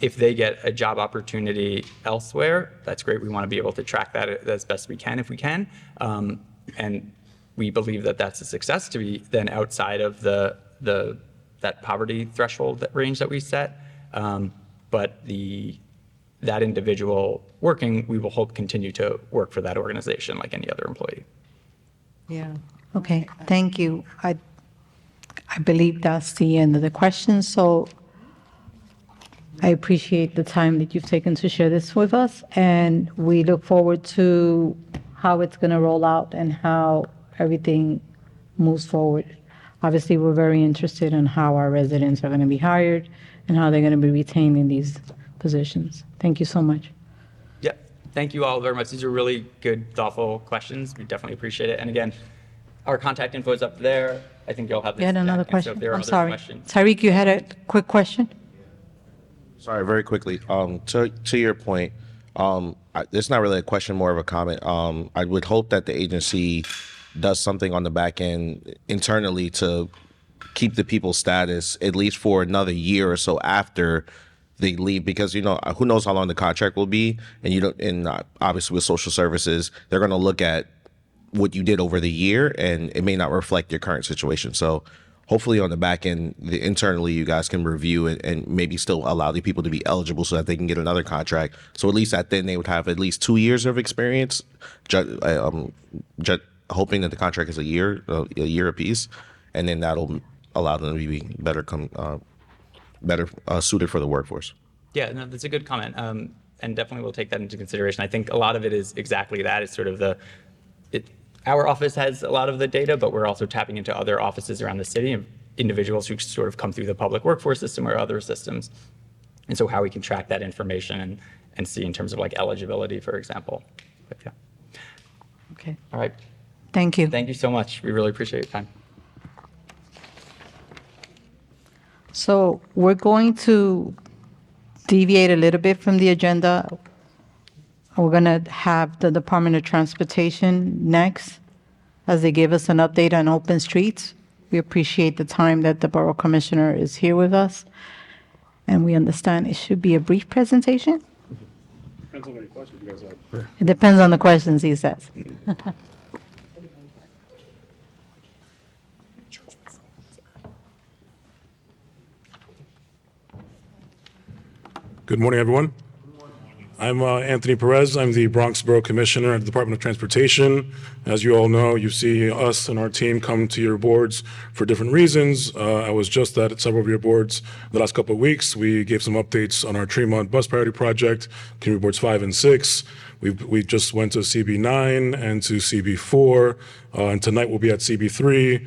If they get a job opportunity elsewhere, that's great. We want to be able to track that as best we can if we can. And we believe that that's a success to be then outside of that poverty threshold range that we set. But that individual working, we will hope continue to work for that organization like any other employee. Yeah. Okay, thank you. I believe that's the end of the questions, so I appreciate the time that you've taken to share this with us, and we look forward to how it's going to roll out and how everything moves forward. Obviously, we're very interested in how our residents are going to be hired and how they're going to be retained in these positions. Thank you so much. Yeah, thank you all very much. These are really good, thoughtful questions. We definitely appreciate it. And again, our contact info is up there. I think you'll have this. You had another back. And so if question? there are I'm other sorry. questions- Tariq, you had a quick question? Sorry, very quickly. To your point, It's not really a question, more of a comment. I would hope that the agency does something on the back end internally to keep the people's status at least for another year or so after they leave, because who knows how long the contract will be, and obviously with social services they're going to look at what you did over the year, and it may not reflect your current situation. So hopefully on the back end, internally, you guys can review it and maybe still allow the people to be eligible so that they can get another contract. So at least then they would have at least 2 years of experience, hoping that the contract is a year apiece, and then that'll allow them to be better suited for the workforce. Yeah, no, that's a good comment, and definitely we'll take that into consideration. I think a lot of it is exactly that. It's sort of our office has a lot of the data, but we're also tapping into other offices around the city and individuals who sort of come through the public workforce system or other systems. And so how we can track that information and see in terms of like eligibility, for example. But yeah. Okay. All right. Thank you. Thank you so much. We really appreciate your time. So we're going to deviate a little bit from the agenda. We're going to have the Department of Transportation next as they give us an update on open streets. We appreciate the time that the Borough Commissioner is here with us. And we understand it should be a brief presentation. Depends on how many questions you guys have. It depends on the questions, he says. Good morning, everyone. I'm Anthony Perez. I'm the Bronx Borough Commissioner at the Department of Transportation. As you all know, you see us and our team come to your boards for different reasons. I was just at several of your boards the last couple of weeks. We gave some updates on our Tremont Bus Priority Project, Community Boards 5 and 6. We just went to CB9 and to CB4, and tonight we'll be at CB3.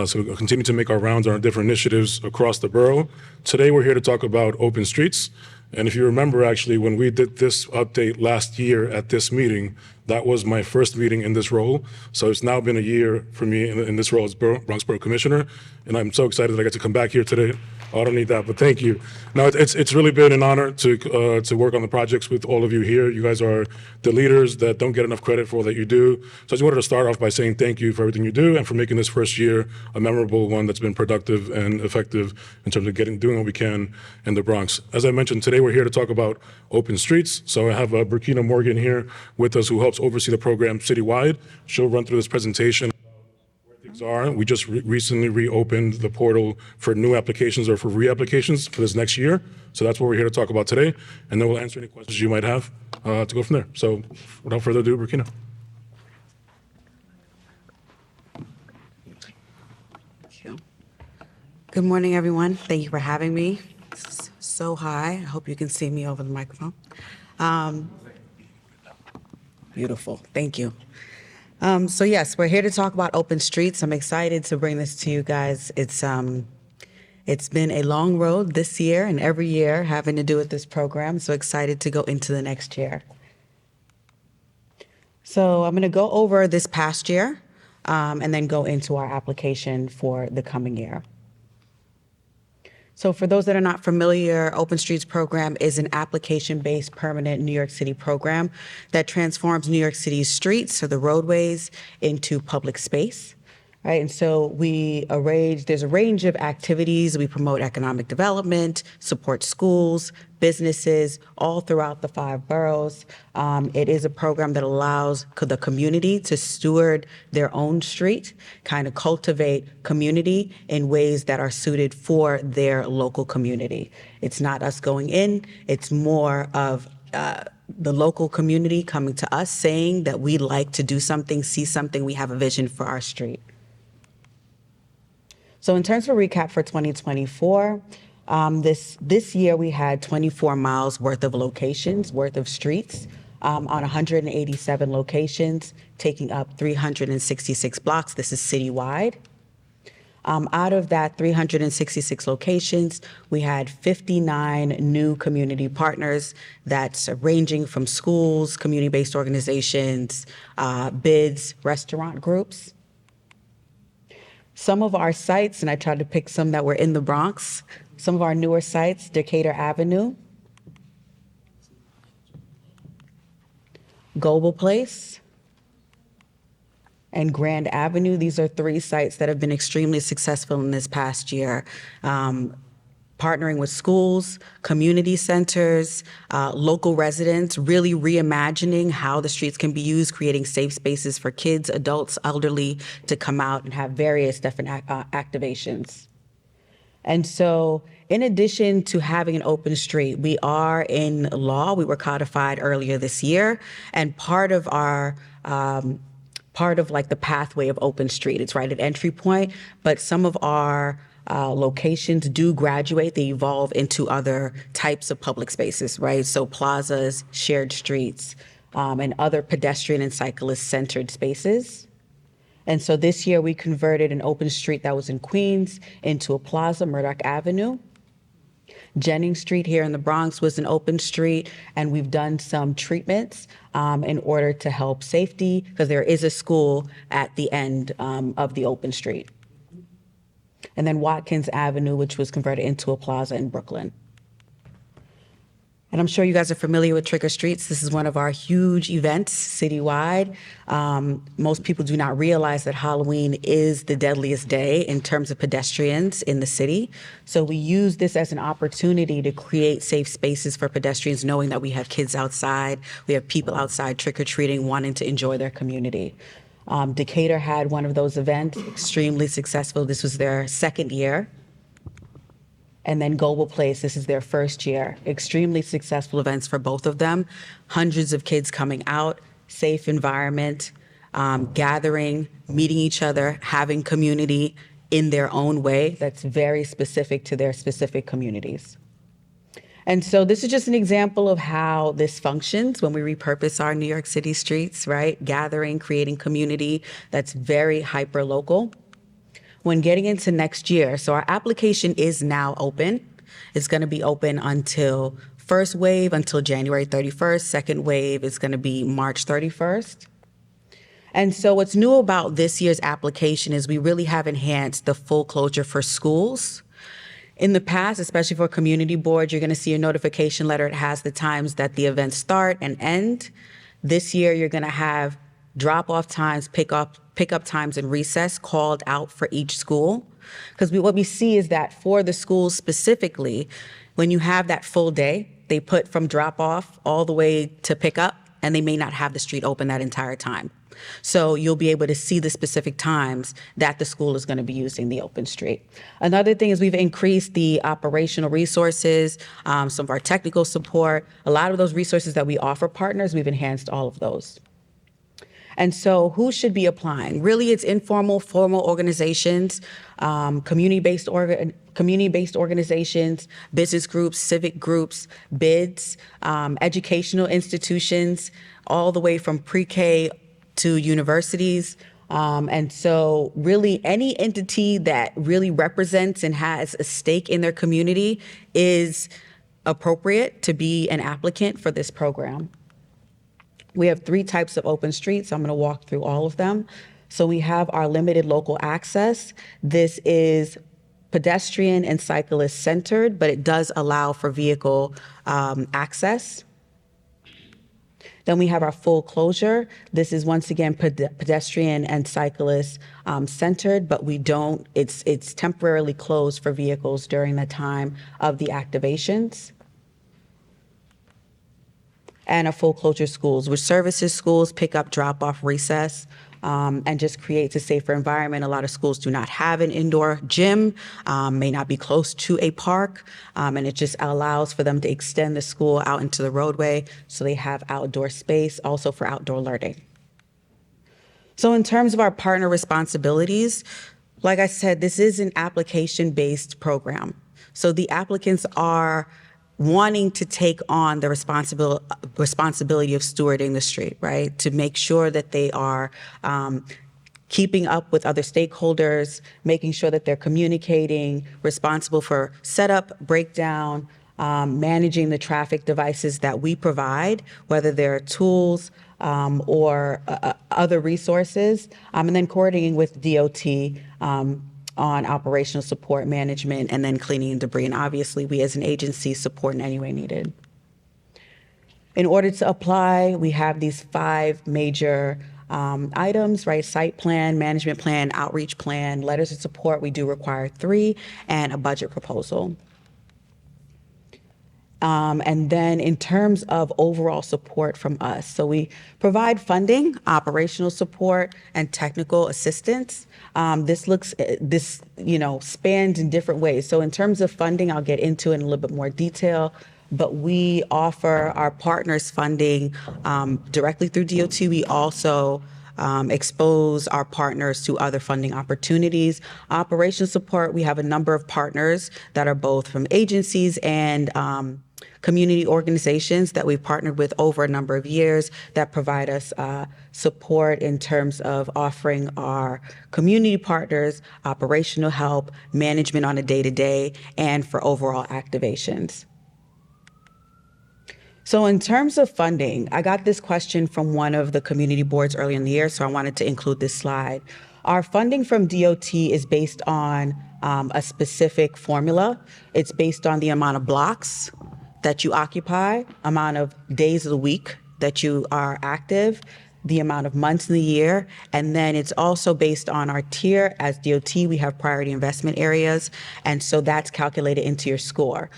So we'll continue to make our rounds on our different initiatives across the borough. Today we're here to talk about open streets. And if you remember, actually, when we did this update last year at this meeting, that was my first meeting in this role. So it's now been a year for me in this role as Bronx Borough Commissioner. And I'm so excited that I get to come back here today. Oh, I don't need that, but thank you. No, it's really been an honor to work on the projects with all of you here. You guys are the leaders that don't get enough credit for all that you do. So I just wanted to start off by saying thank you for everything you do and for making this first year a memorable one that's been productive and effective in terms of doing what we can in the Bronx. As I mentioned, today we're here to talk about open streets. So I have Burkina Morgan here with us, who helps oversee the program citywide. She'll run through this presentation. We just recently reopened the portal for new applications or for reapplications for this next year. So that's what we're here to talk about today. And then we'll answer any questions you might have to go from there. So without further ado, Burkina. Good morning, everyone. Thank you for having me. It's so high. I hope you can see me over the microphone. Beautiful. Thank you. So yes, we're here to talk about open streets. I'm excited to bring this to you guys. It's been a long road this year and every year having to do with this program. So excited to go into the next year. So I'm going to go over this past year and then go into our application for the coming year. So for those that are not familiar, Open Streets program is an application-based permanent New York City program that transforms New York City's streets, so the roadways, into public space. Right, and so there's a range of activities. We promote economic development, support schools, businesses, all throughout the 5 boroughs. It is a program that allows the community to steward their own street, kind of cultivate community in ways that are suited for their local community. It's not us going in, it's more of the local community coming to us saying that we'd like to do something, see something, we have a vision for our street. So in terms of a recap for 2024, this year we had 24 miles worth of locations, worth of streets on 187 locations, taking up 366 blocks. This is citywide. Out of that 366 locations, we had 59 new community partners that's ranging from schools, community-based organizations, bids, restaurant groups. Some of our sites, and I tried to pick some that were in the Bronx, some of our newer sites, Decatur Avenue, Global Place, and Grand Avenue. These are 3 sites that have been extremely successful in this past year. Partnering with schools, community centers, local residents, really reimagining how the streets can be used, creating safe spaces for kids, adults, elderly to come out and have various different activations. And so, in addition to having an open street, we are in law. We were codified earlier this year, and part of our like the pathway of open street, it's right at entry point, but some of our locations do graduate, they evolve into other types of public spaces, right? So plazas, shared streets, and other pedestrian and cyclist-centered spaces. And so this year we converted an open street that was in Queens into a plaza, Murdoch Avenue. Jennings Street here in the Bronx was an open street, and we've done some treatments in order to help safety, because there is a school at the end of the open street. And then Watkins Avenue, which was converted into a plaza in Brooklyn. And I'm sure you guys are familiar with Trick or Streets. This is one of our huge events citywide. Most people do not realize that Halloween is the deadliest day in terms of pedestrians in the city. So we use this as an opportunity to create safe spaces for pedestrians, knowing that we have kids outside, we have people outside trick-or-treating, wanting to enjoy their community. Decatur had one of those events, extremely successful. This was their 2nd year. And then Global Place, this is their 1st year. Extremely successful events for both of them. Hundreds of kids coming out, safe environment, gathering, meeting each other, having community in their own way that's very specific to their specific communities. And so this is just an example of how this functions when we repurpose our New York City streets, right? Gathering, creating community that's very hyper-local. When getting into next year, so our application is now open. It's going to be open until first wave until January 31st. Second wave is going to be March 31st. And so what's new about this year's application is we really have enhanced the full closure for schools. In the past, especially for community boards, you're going to see a notification letter. It has the times that the events start and end. This year, you're going to have drop-off times, pick-up times, and recess called out for each school. Because what we see is that for the schools specifically, when you have that full day, they put from drop-off all the way to pick-up, and they may not have the street open that entire time. So you'll be able to see the specific times that the school is going to be using the open street. Another thing is we've increased the operational resources, some of our technical support. A lot of those resources that we offer partners, we've enhanced all of those. And so who should be applying? Really, it's informal, formal organizations, community-based organizations, business groups, civic groups, bids, educational institutions, all the way from pre-K to universities. And so really any entity that really represents and has a stake in their community is appropriate to be an applicant for this program. We have 3 types of open streets. I'm going to walk through all of them. So we have our limited local access. This is pedestrian and cyclist centered, but it does allow for vehicle access. Then we have our full closure. This is once again pedestrian and cyclist centered, but it's temporarily closed for vehicles during the time of the activations. And a full closure schools, which services schools, pick up, drop off, recess, and just creates a safer environment. A lot of schools do not have an indoor gym, may not be close to a park, and it just allows for them to extend the school out into the roadway so they have outdoor space, also for outdoor learning. So in terms of our partner responsibilities, like I said, this is an application-based program. So the applicants are wanting to take on the responsibility of stewarding the street, right? To make sure that they are keeping up with other stakeholders, making sure that they're communicating, responsible for setup, breakdown, managing the traffic devices that we provide, whether they're tools or other resources, and then coordinating with DOT on operational support, management, and then cleaning and debris. And obviously, we as an agency support in any way needed. In order to apply, we have these 5 major items, right? Site plan, management plan, outreach plan, letters of support. We do require 3, and a budget proposal. And then in terms of overall support from us, so we provide funding, operational support, and technical assistance. This spans in different ways. So in terms of funding, I'll get into it in a little bit more detail. But we offer our partners funding directly through DOT. We also expose our partners to other funding opportunities. Operational support, we have a number of partners that are both from agencies and community organizations that we've partnered with over a number of years that provide us support in terms of offering our community partners operational help, management on a day-to-day, and for overall activations. So in terms of funding, I got this question from one of the community boards early in the year, so I wanted to include this slide. Our funding from DOT is based on a specific formula. It's based on the amount of blocks that you occupy, amount of days of the week that you are active, the amount of months in the year, and then it's also based on our tier. As DOT, we have priority investment areas, and so that's calculated into your score.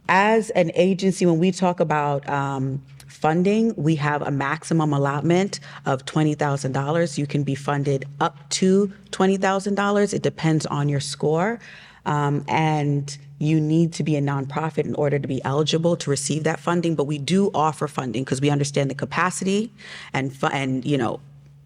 As an agency, when we talk about funding, we have a maximum allotment of $20,000. You can be funded up to $20,000. It depends on your score. And you need to be a nonprofit in order to be eligible to receive that funding. But we do offer funding because we understand the capacity and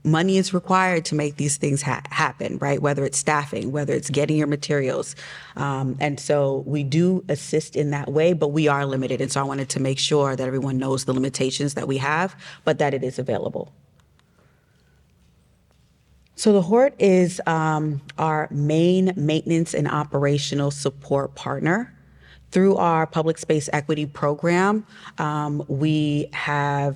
money is required to make these things happen, right? Whether it's staffing, whether it's getting your materials. And so we do assist in that way, but we are limited. And so I wanted to make sure that everyone knows the limitations that we have, but that it is available. So the HORT is our main maintenance and operational support partner. Through our public space equity program, we have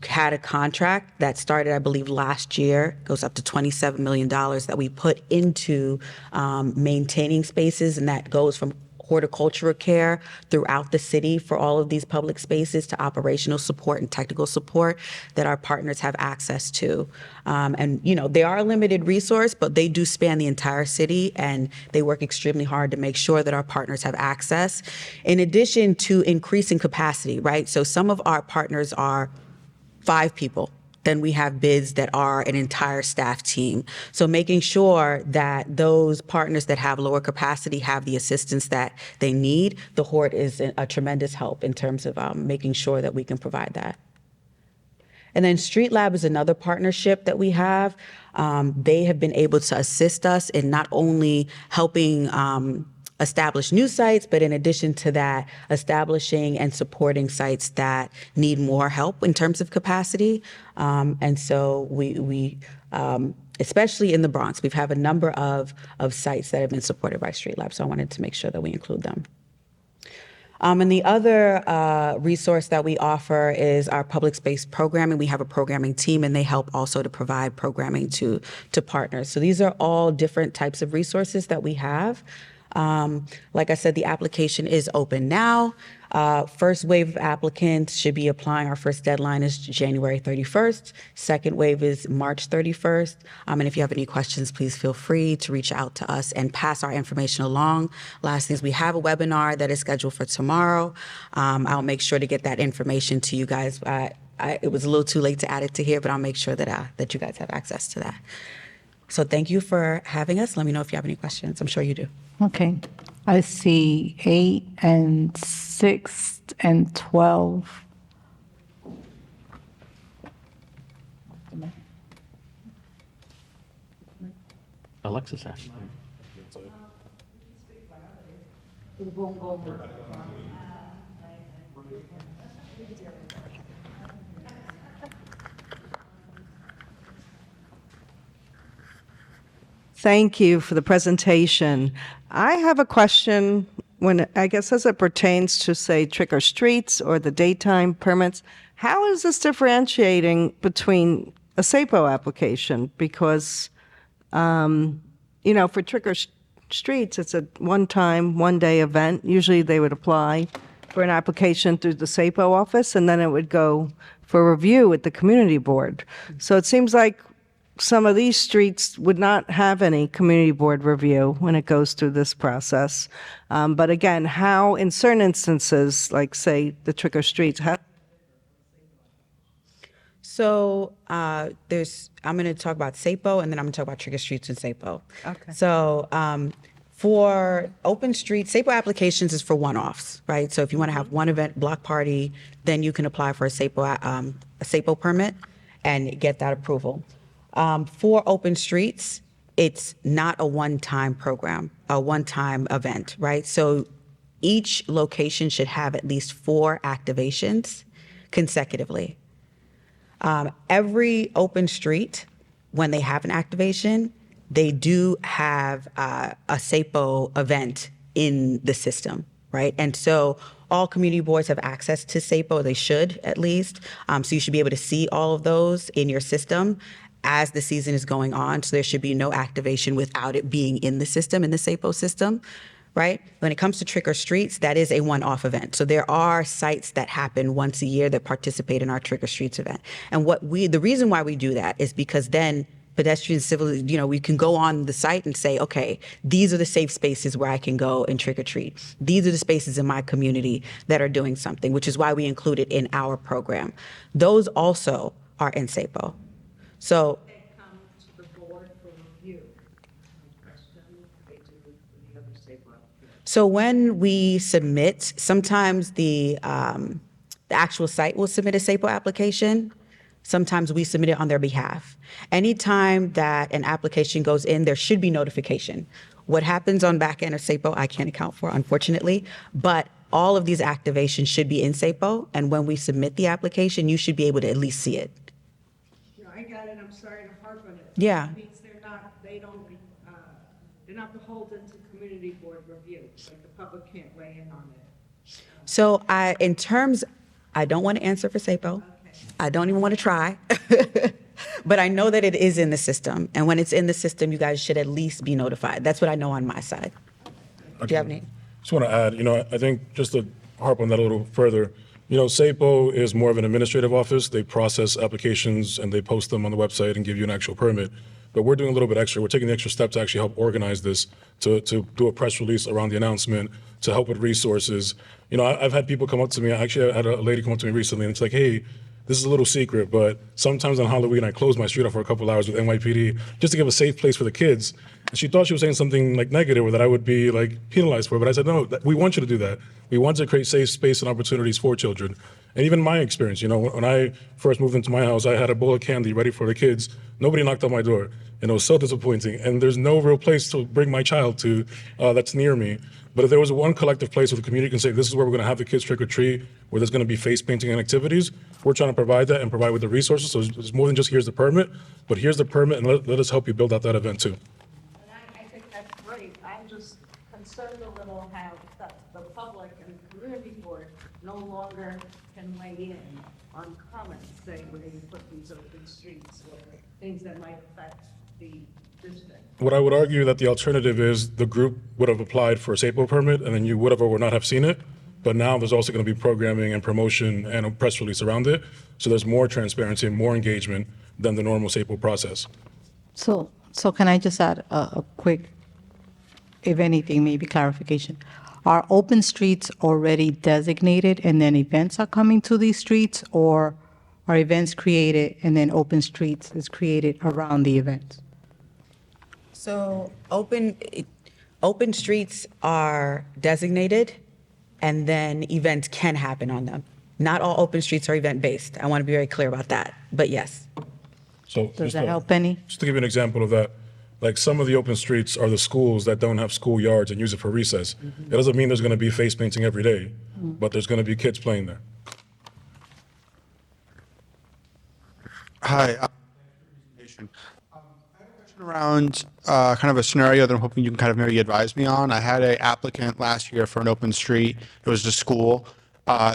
had a contract that started, I believe, last year, goes up to $27 million that we put into maintaining spaces, and that goes from horticultural care throughout the city for all of these public spaces to operational support and technical support that our partners have access to. And they are a limited resource, but they do span the entire city, and they work extremely hard to make sure that our partners have access. In addition to increasing capacity, right? So some of our partners are 5 people. Then we have bids that are an entire staff team. So making sure that those partners that have lower capacity have the assistance that they need, the HORT is a tremendous help in terms of making sure that we can provide that. And then Street Lab is another partnership that we have. They have been able to assist us in not only helping establish new sites, but in addition to that, establishing and supporting sites that need more help in terms of capacity. And so we especially in the Bronx, we've have a number of sites that have been supported by Street Lab, so I wanted to make sure that we include them. And the other resource that we offer is our public space programming. We have a programming team, and they help also to provide programming to partners. So these are all different types of resources that we have. Like I said, the application is open now. First wave of applicants should be applying. Our first deadline is January 31st. Second wave is March 31st. And if you have any questions, please feel free to reach out to us and pass our information along. Last thing is we have a webinar that is scheduled for tomorrow. I'll make sure to get that information to you guys. It was a little too late to add it to here, but I'll make sure that you guys have access to that. So thank you for having us. Let me know if you have any questions. I'm sure you do. Okay. I see 8 and 6 and 12. Alexis asked. Thank you for the presentation. I have a question as it pertains to, say, trick or treats or the daytime permits. How is this differentiating between a SAPO application? Because, for trick or treats, it's a one-time, one-day event. Usually they would apply for an application through the SAPO office, and then it would go for review with the community board. So it seems like some of these streets would not have any community board review when it goes through this process. But again, how in certain instances, like say the trick or streets, how So I'm going to talk about SAPO, and then I'm going to talk about trick or streets and SAPO. Okay. So for open streets, SAPO applications is for one-offs, right? So if you want to have one event block party, then you can apply for a SAPO permit and get that approval. For open streets, it's not a one-time program, a one-time event, right? So each location should have at least 4 activations consecutively. Every open street, when they have an activation, they do have a SAPO event in the system, right? And so all community boards have access to SAPO, they should at least. So you should be able to see all of those in your system as the season is going on. So there should be no activation without it being in the system, in the SAPO system, right? When it comes to trick or streets, that is a one-off event. So there are sites that happen once a year that participate in our trick or streets event. And the reason why we do that is because then pedestrians, civil, we can go on the site and say, okay, these are the safe spaces where I can go and trick or treat. These are the spaces in my community that are doing something, which is why we include it in our program. Those also are in SAPO. So They come to the board for review. They do the other SAPO. So when we submit, sometimes the actual site will submit a SAPO application. Sometimes we submit it on their behalf. Anytime that an application goes in, there should be notification. What happens on back end of SAPO, I can't account for, unfortunately, but all of these activations should be in SAPO. And when we submit the application, you should be able to at least see it. No, I got it. I'm sorry to harp on it. Yeah. It means they're not beholden to community board review. Like the public can't weigh in on it. So I don't want to answer for SAPO. I don't even want to try. But I know that it is in the system. And when it's in the system, you guys should at least be notified. That's what I know on my side. Do you have any? Just want to add, I think just to harp on that a little further, SAPO is more of an administrative office. They process applications and they post them on the website and give you an actual permit. But we're doing a little bit extra. We're taking the extra step to actually help organize this, to do a press release around the announcement, to help with resources. I've had people come up to me. Actually, I had a lady come up to me recently, and it's like, hey, this is a little secret, but sometimes on Halloween, I close my street off for a couple hours with NYPD just to give a safe place for the kids. And she thought she was saying something like negative or that I would be like penalized for it. But I said, no, we want you to do that. We want to create safe space and opportunities for children. And even my experience, when I first moved into my house, I had a bowl of candy ready for the kids. Nobody knocked on my door. And it was so disappointing. And there's no real place to bring my child to that's near me. But if there was one collective place where the community can say, this is where we're going to have the kids trick or treat, where there's going to be face painting and activities, we're trying to provide that and provide with the resources. So it's more than just here's the permit, but here's the permit and let us help you build out that event too. And I think that's great. I'm just concerned a little how the public and the community board no longer can weigh in on comments, say, where you put these open streets or things that might affect the district. What I would argue that the alternative is the group would have applied for a SAPO permit and then you would have or would not have seen it. But now there's also going to be programming and promotion and a press release around it. So there's more transparency and more engagement than the normal SAPO process. So can I just add a quick, if anything, maybe clarification? Are open streets already designated and then events are coming to these streets, or are events created and then open streets is created around the events? So open streets are designated, and then events can happen on them. Not all open streets are event-based. I want to be very clear about that, but yes. So Does just that to- help any? Just to give you an example of that, like some of the open streets are the schools that don't have schoolyards and use it for recess. It doesn't mean there's going to be face painting every day, but there's going to be kids playing there. Hi. I have a question around kind of a scenario that I'm hoping you can kind of maybe advise me on. I had an applicant last year for an open street. It was a school.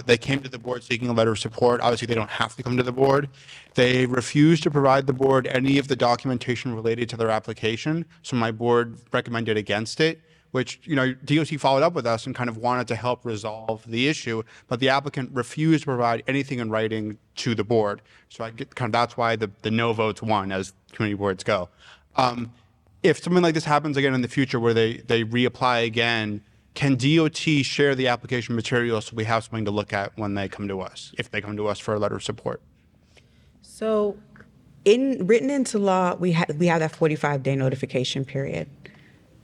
They came to the board seeking a letter of support. Obviously, they don't have to come to the board. They refused to provide the board any of the documentation related to their application, so my board recommended against it. which, DOT followed up with us and kind of wanted to help resolve the issue, but the applicant refused to provide anything in writing to the board. So I get that's why the no votes won as community boards go. If something like this happens again in the future where they reapply again, can DOT share the application material so we have something to look at when they come to us, if they come to us for a letter of support? So written into law, we have that 45-day notification period.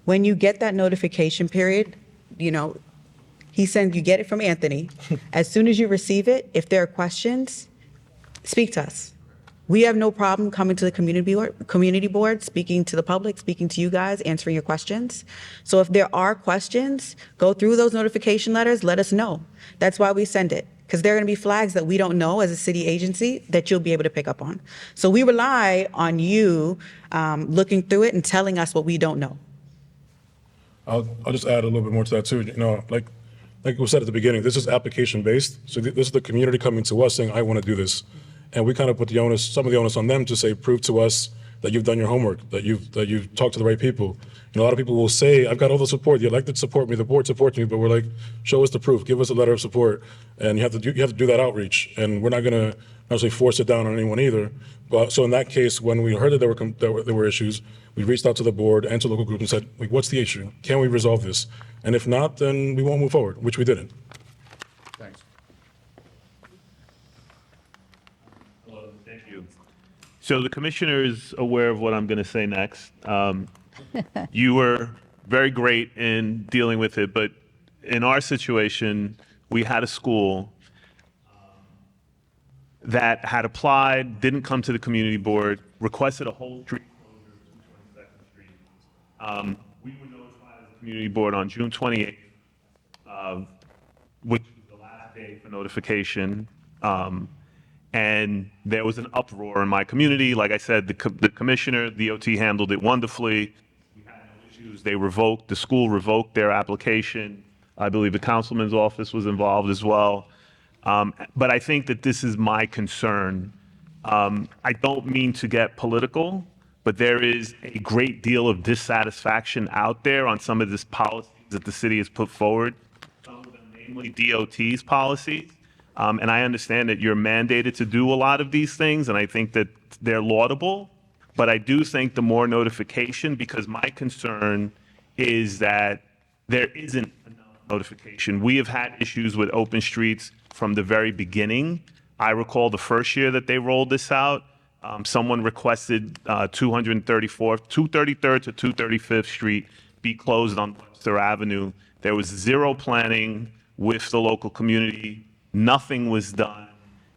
When you get that notification period, you get it from Anthony. As soon as you receive it, if there are questions, speak to us. We have no problem coming to the community board, speaking to the public, speaking to you guys, answering your questions. So if there are questions, go through those notification letters, let us know. That's why we send it, because there are going to be flags that we don't know as a city agency that you'll be able to pick up on. So we rely on you looking through it and telling us what we don't know. I'll just add a little bit more to that too. Like we said at the beginning, this is application based. So this is the community coming to us saying, I want to do this. And we kind of put some of the onus on them to say, prove to us that you've done your homework, that you've talked to the right people. A lot of people will say, I've got all the support. The elected support me, the board supports me, but we're like, show us the proof, give us a letter of support, and you have to do that outreach. And we're not going to necessarily force it down on anyone either. But so in that case, when we heard that there were issues, we reached out to the board and to local group and said, what's the issue? Can we resolve this? And if not, then we won't move forward, which we didn't. Thanks. Thank you. So the commissioner is aware of what I'm going to say next. You were very great in dealing with it, but in our situation, we had a school that had applied, didn't come to the community board, requested a whole street closure of 22nd Street. We were notified as a community board on June 28th, which was the last day for notification. And there was an uproar in my community. Like I said, the commissioner, DOT handled it wonderfully. We had no issues. The school revoked their application. I believe the councilman's office was involved as well. But I think that this is my concern. I don't mean to get political, but there is a great deal of dissatisfaction out there on some of this policies that the city has put forward, some of them namely DOT's policies. And I understand that you're mandated to do a lot of these things, and I think that they're laudable. But I do think the more notification, because my concern is that there isn't enough notification. We have had issues with open streets from the very beginning. I recall the first year that they rolled this out, someone requested 233rd to 235th Street be closed on Webster Avenue. There was zero planning with the local community. Nothing was done,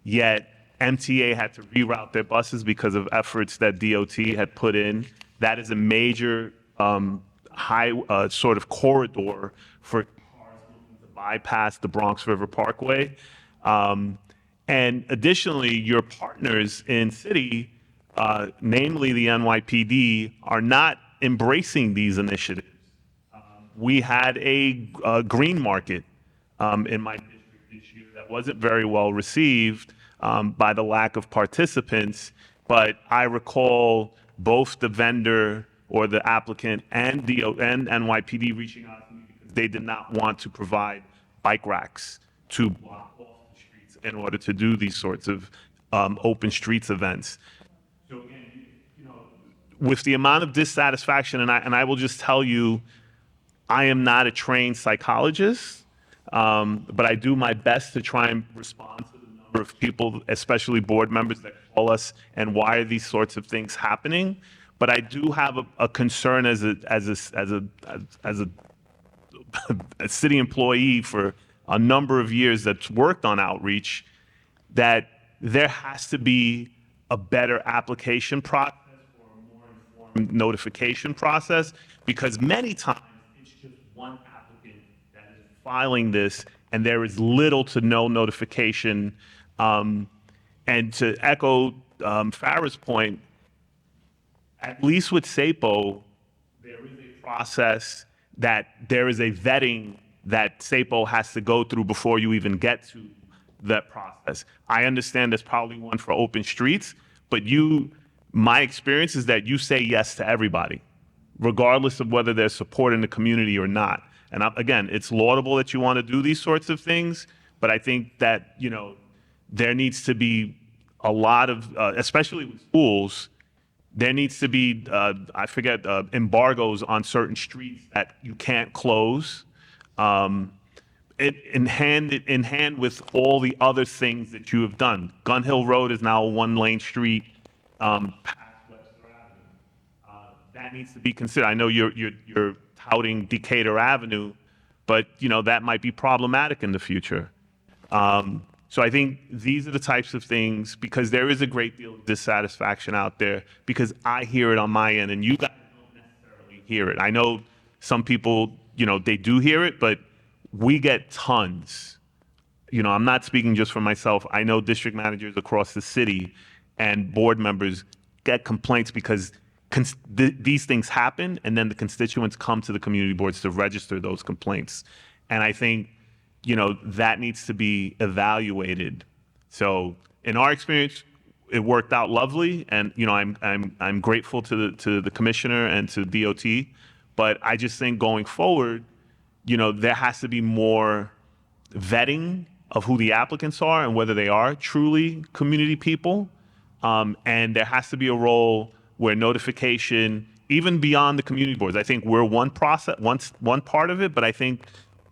yet MTA had to reroute their buses because of efforts that DOT had put in. That is a major sort of corridor for cars looking to bypass the Bronx River Parkway. And additionally, your partners in city, namely the NYPD, are not embracing these initiatives. We had a green market in my district this year that wasn't very well received by the lack of participants, but I recall both the vendor or the applicant and NYPD reaching out to me because they did not want to provide bike racks to block off the streets in order to do these sorts of open streets events. So again, with the amount of dissatisfaction, and I will just tell you, I am not a trained psychologist, but I do my best to try and respond to the number of people, especially board members, that call us and why are these sorts of things happening. But I do have a concern as a city employee for a number of years that's worked on outreach, that there has to be a better application process or a more informed notification process, because many times it's just one applicant that is filing this and there is little to no notification. And to echo Farah's point, at least with SAPO, there is a process that there is a vetting that SAPO has to go through before you even get to that process. I understand there's probably one for open streets, but my experience is that you say yes to everybody. regardless of whether they're supporting the community or not. And again, it's laudable that you want to do these sorts of things, but I think that, there needs to be a lot of, especially with schools, there needs to be, embargoes on certain streets that you can't close. In hand with all the other things that you have done. Gun Hill Road is now a one-lane street past Webster Avenue. That needs to be considered. I know you're touting Decatur Avenue, but that might be problematic in the future. So I think these are the types of things, because there is a great deal of dissatisfaction out there, because I hear it on my end and you guys don't necessarily hear it. I know some people, they do hear it, but we get tons. I'm not speaking just for myself. I know district managers across the city and board members get complaints because these things happen, and then the constituents come to the community boards to register those complaints. And I think, that needs to be evaluated. So in our experience, it worked out lovely, and I'm grateful to the commissioner and to DOT. But I just think going forward, there has to be more vetting of who the applicants are and whether they are truly community people. And there has to be a role where notification, even beyond the community boards, I think we're one part of it, but I think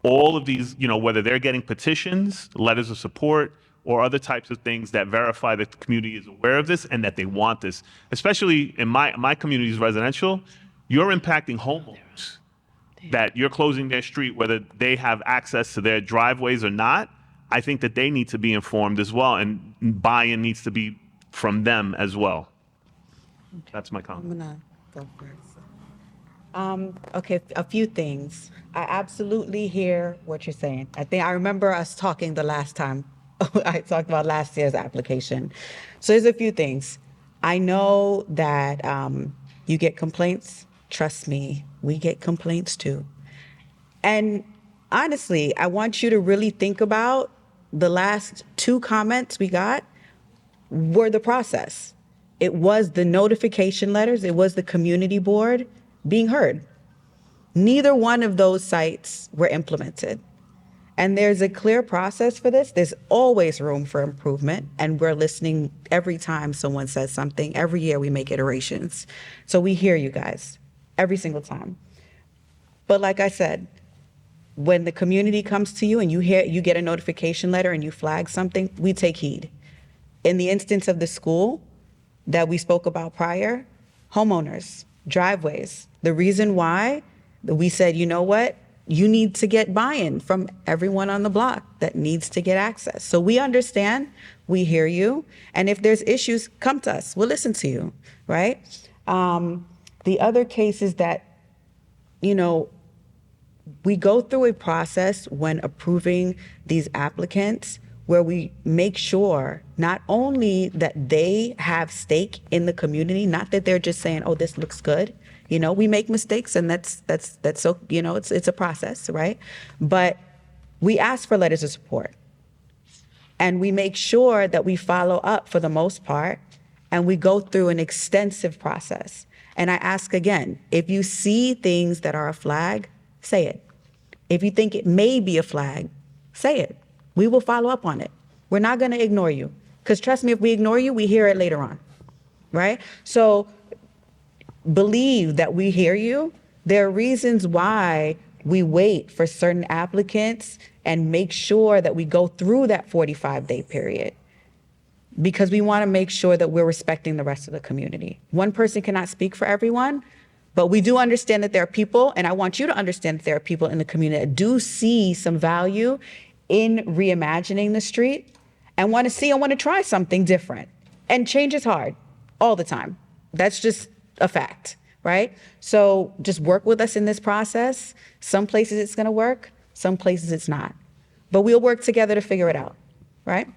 all of these, whether they're getting petitions, letters of support, or other types of things that verify that the community is aware of this and that they want this. Especially in my community's residential, you're impacting homeowners. That you're closing their street, whether they have access to their driveways or not. I think that they need to be informed as well, and buy-in needs to be from them as well. That's my comment. I'm gonna go first. Okay, a few things. I absolutely hear what you're saying. I remember us talking the last time I talked about last year's application. So there's a few things. I know that you get complaints. Trust me, we get complaints too. And honestly, I want you to really think about the last 2 comments we got were the process. It was the notification letters, it was the community board being heard. Neither one of those sites were implemented. And there's a clear process for this. There's always room for improvement, and we're listening every time someone says something. Every year we make iterations. So we hear you guys every single time. But like I said, when the community comes to you and you get a notification letter and you flag something, we take heed. In the instance of the school that we spoke about prior, homeowners, driveways, the reason why we said, you know what, you need to get buy-in from everyone on the block that needs to get access. So we understand, we hear you, and if there's issues, come to us, we'll listen to you, right? The other case is that, we go through a process when approving these applicants where we make sure not only that they have stake in the community, not that they're just saying, oh, this looks good. We make mistakes, and that's so, it's a process, right? But we ask for letters of support, and we make sure that we follow up for the most part, and we go through an extensive process. And I ask again, if you see things that are a flag, say it. If you think it may be a flag, say it. We will follow up on it. We're not going to ignore you, because trust me, if we ignore you, we hear it later on, right? So believe that we hear you. There are reasons why we wait for certain applicants and make sure that we go through that 45-day period, because we want to make sure that we're respecting the rest of the community. One person cannot speak for everyone, but we do understand that there are people, and I want you to understand that there are people in the community that do see some value in reimagining the street and want to see and want to try something different. And change is hard all the time. That's just a fact, right? So just work with us in this process. Some places it's going to work, some places it's not. But we'll work together to figure it out, right?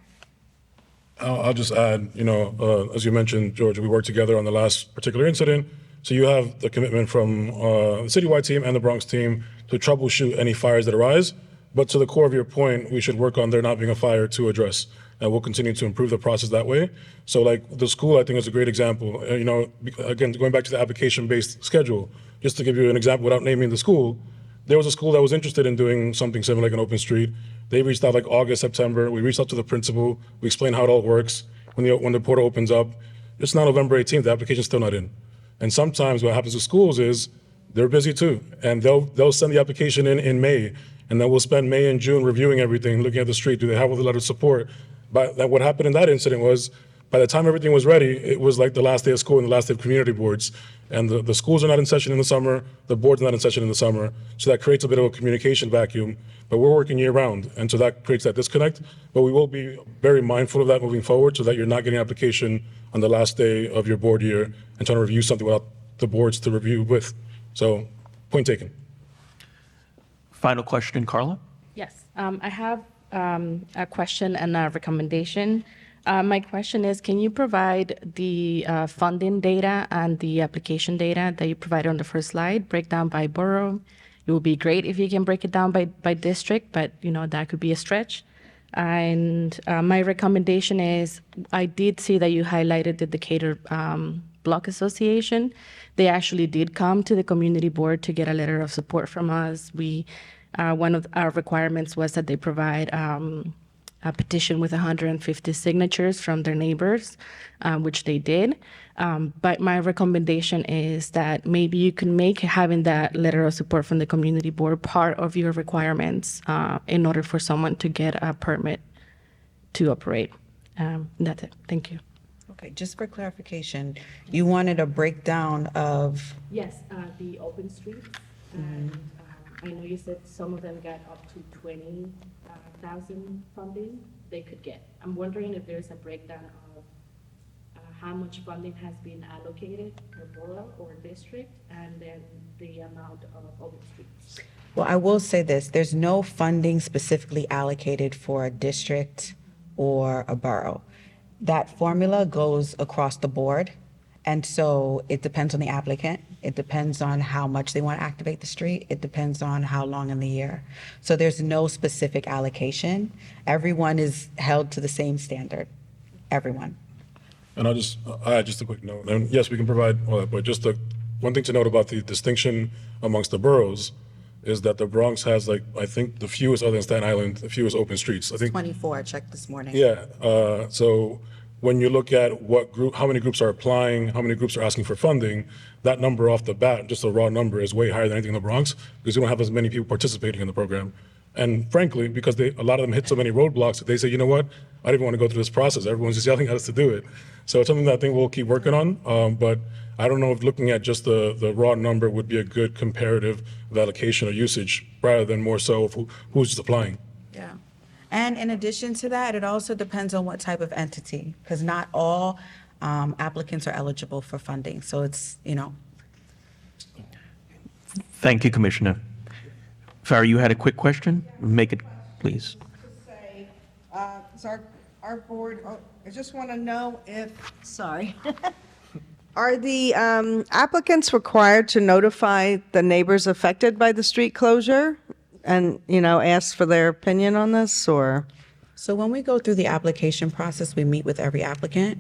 I'll just add, as you mentioned, George, we worked together on the last particular incident. So you have the commitment from the citywide team and the Bronx team to troubleshoot any fires that arise. But to the core of your point, we should work on there not being a fire to address. and we'll continue to improve the process that way. So like the school, I think is a great example. Again, going back to the application-based schedule, just to give you an example without naming the school, there was a school that was interested in doing something similar like an open street. They reached out like August, September. We reached out to the principal. We explained how it all works. When the portal opens up, it's now November 18th, the application's still not in. And sometimes what happens to schools is they're busy too, and they'll send the application in May, and then we'll spend May and June reviewing everything, looking at the street. Do they have all the letter of support? But what happened in that incident was, by the time everything was ready, it was like the last day of school and the last day of community boards. And the schools are not in session in the summer, the board's not in session in the summer, so that creates a bit of a communication vacuum. But we're working year round, and so that creates that disconnect. But we will be very mindful of that moving forward so that you're not getting an application on the last day of your board year and trying to review something without the boards to review with. So, point taken. Final question, Carla? Yes, I have a question and a recommendation. My question is, can you provide the funding data and the application data that you provided on the first slide, breakdown by borough? It would be great if you can break it down by district, but that could be a stretch. And my recommendation is, I did see that you highlighted the Decatur Block Association. They actually did come to the community board to get a letter of support from us. One of our requirements was that they provide a petition with 150 signatures from their neighbors, which they did. But my recommendation is that maybe you can make having that letter of support from the community board part of your requirements in order for someone to get a permit to operate. That's it. Thank you. Okay, just for clarification, you wanted a breakdown of, Yes, the open streets. And I know you said some of them got up to 20,000 funding they could get. I'm wondering if there's a breakdown of how much funding has been allocated per borough or district, and then the amount of open streets. well, I will say this, there's no funding specifically allocated for a district or a borough. That formula goes across the board, and so it depends on the applicant. It depends on how much they want to activate the street. It depends on how long in the year. So there's no specific allocation. Everyone is held to the same standard, everyone. And I'll add just a quick note. And yes, we can provide all that, but just one thing to note about the distinction amongst the boroughs is that the Bronx has I think the fewest, other than Staten Island, the fewest open streets. I think 24, I checked this morning. Yeah, so when you look at how many groups are applying, how many groups are asking for funding, that number off the bat, just a raw number, is way higher than anything in the Bronx because you don't have as many people participating in the program. And frankly, because a lot of them hit so many roadblocks, they say, you know what, I don't even want to go through this process. Everyone's just yelling at us to do it. So it's something that I think we'll keep working on. But I don't know if looking at just the raw number would be a good comparative of allocation or usage rather than more so of who's just applying. Yeah. And in addition to that, it also depends on what type of entity, because not all applicants are eligible for funding. So it's, Thank you, Commissioner. Farah, you had a quick question? Make it, please. Say, so our board, I just want to know if, sorry. Are the applicants required to notify the neighbors affected by the street closure and, ask for their opinion on this, or? So when we go through the application process, we meet with every applicant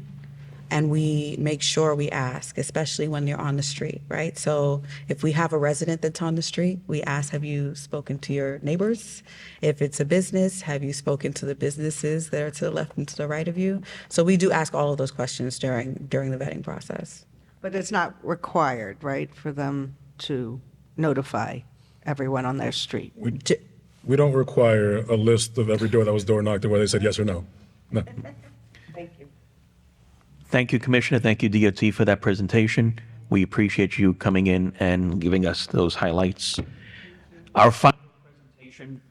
and we make sure we ask, especially when they're on the street, right? So if we have a resident that's on the street, we ask, have you spoken to your neighbors? If it's a business, have you spoken to the businesses that are to the left and to the right of you? So we do ask all of those questions during the vetting process. But it's not required, right, for them to notify everyone on their street? We don't require a list of every door that was door knocked where they said yes or no. No. Thank you. Thank you, Commissioner. Thank you, DOT, for that presentation. We appreciate you coming in and giving us those highlights. Our final presentation,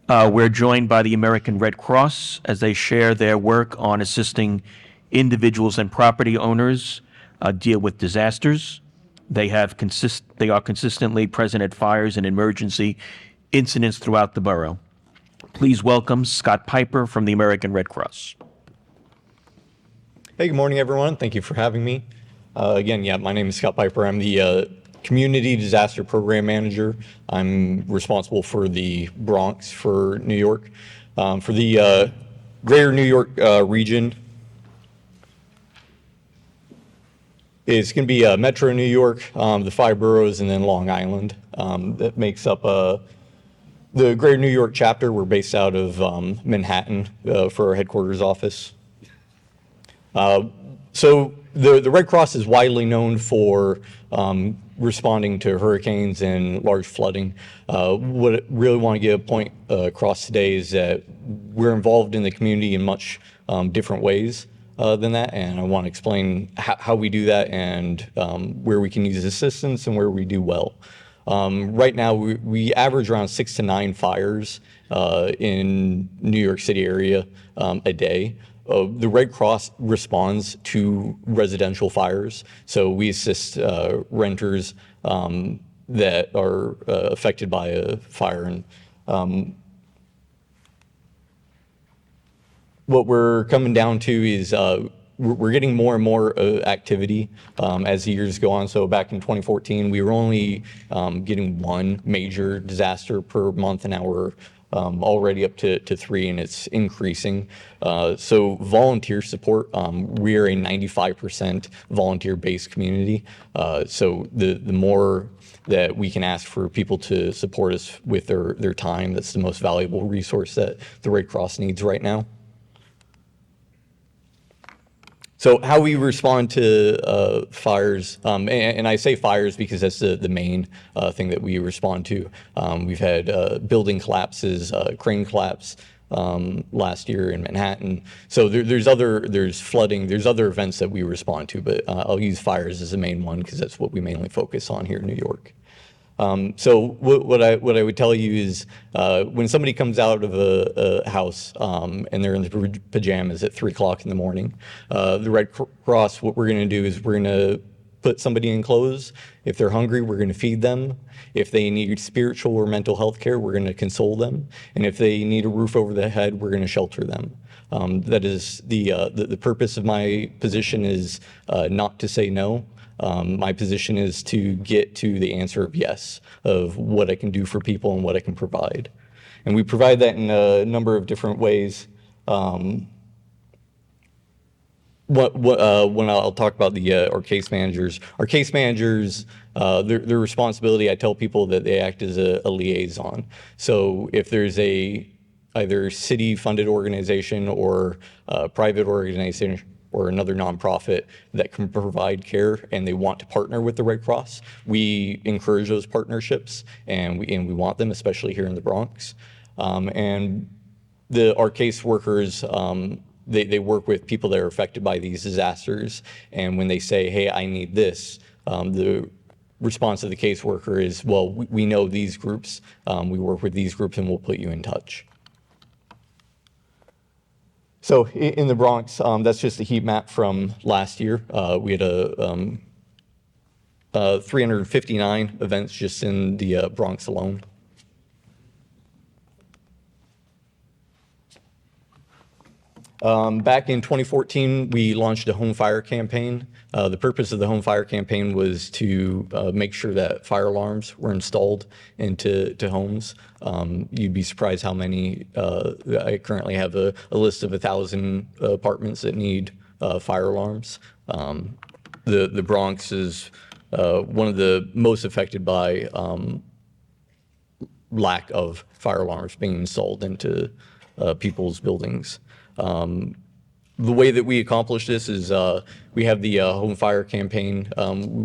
we're joined by the American Red Cross as they share their work on assisting individuals and property owners deal with disasters. They are consistently present at fires and emergency incidents throughout the borough. Please welcome Scott Piper from the American Red Cross. Hey, good morning, everyone. Thank you for having me. Again, my name is Scott Piper. I'm the Community Disaster Program Manager. I'm responsible for the Bronx for New York. For the greater New York region, it's going to be Metro New York, the 5 boroughs, and then Long Island. That makes up the greater New York chapter. We're based out of Manhattan for our headquarters office. So the Red Cross is widely known for responding to hurricanes and large flooding. What I really want to get a point across today is that we're involved in the community in much different ways than that, and I want to explain how we do that and where we can use assistance and where we do well. Right now, we average around 6 to 9 fires in New York City area a day. The Red Cross responds to residential fires, so we assist renters that are affected by a fire. And what we're coming down to is we're getting more and more activity as the years go on. So back in 2014, we were only getting 1 major disaster per month, and now we're already up to 3, and it's increasing. So volunteer support, we are a 95% volunteer-based community. So the more that we can ask for people to support us with their time, that's the most valuable resource that the Red Cross needs right now. So how we respond to fires, and I say fires because that's the main thing that we respond to. We've had building collapses, crane collapse last year in Manhattan. So there's flooding, there's other events that we respond to, but I'll use fires as the main one because that's what we mainly focus on here in New York. So what I would tell you is when somebody comes out of a house and they're in their pajamas at 3 o'clock in the morning, the Red Cross, what we're going to do is we're going to put somebody in clothes. If they're hungry, we're going to feed them. If they need spiritual or mental health care, we're going to console them. And if they need a roof over their head, we're going to shelter them. That is the purpose of my position is not to say no. My position is to get to the answer of yes, of what I can do for people and what I can provide. And we provide that in a number of different ways. When I'll talk about our case managers, their responsibility, I tell people that they act as a liaison. So if there's either city-funded organization or a private organization or another nonprofit that can provide care and they want to partner with the Red Cross, we encourage those partnerships and we want them, especially here in the Bronx. And our case workers, they work with people that are affected by these disasters. And when they say, hey, I need this, the response of the caseworker is, well, we know these groups, we work with these groups and we'll put you in touch. So in the Bronx, that's just a heat map from last year. We had 359 events just in the Bronx alone. Back in 2014, we launched a home fire campaign. The purpose of the home fire campaign was to make sure that fire alarms were installed into homes. You'd be surprised how many. I currently have a list of 1,000 apartments that need fire alarms. The Bronx is one of the most affected by lack of fire alarms being installed into people's buildings. The way that we accomplish this is we have the home fire campaign.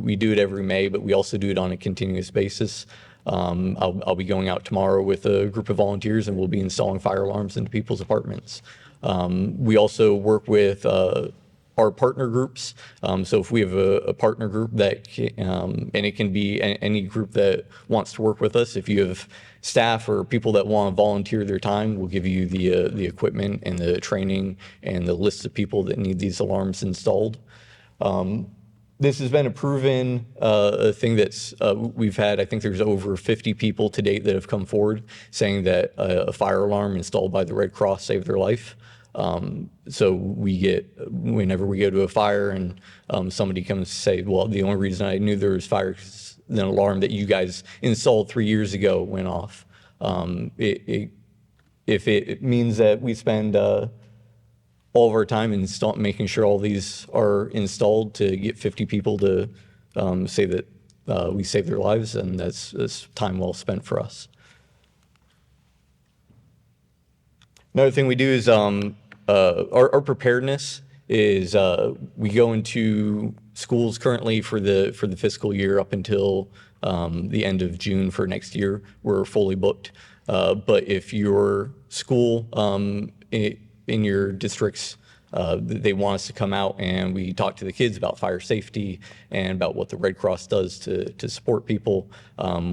We do it every May, but we also do it on a continuous basis. I'll be going out tomorrow with a group of volunteers and we'll be installing fire alarms into people's apartments. We also work with our partner groups. So if we have a partner group that, and it can be any group that wants to work with us, if you have staff or people that want to volunteer their time, we'll give you the equipment and the training and the list of people that need these alarms installed. This has been a proven thing that's we've had. I think there's over 50 people to date that have come forward saying that a fire alarm installed by the Red Cross saved their life. So we get, whenever we go to a fire and somebody comes to say, well, the only reason I knew there was fire is an alarm that you guys installed 3 years ago went off. It if it means that we spend all of our time making sure all these are installed to get 50 people to say that we saved their lives, and that's time well spent for us. Another thing we do is our preparedness is we go into schools currently for the fiscal year up until the end of June for next year. We're fully booked. But if your school in your districts, they want us to come out and we talk to the kids about fire safety and about what the Red Cross does to support people.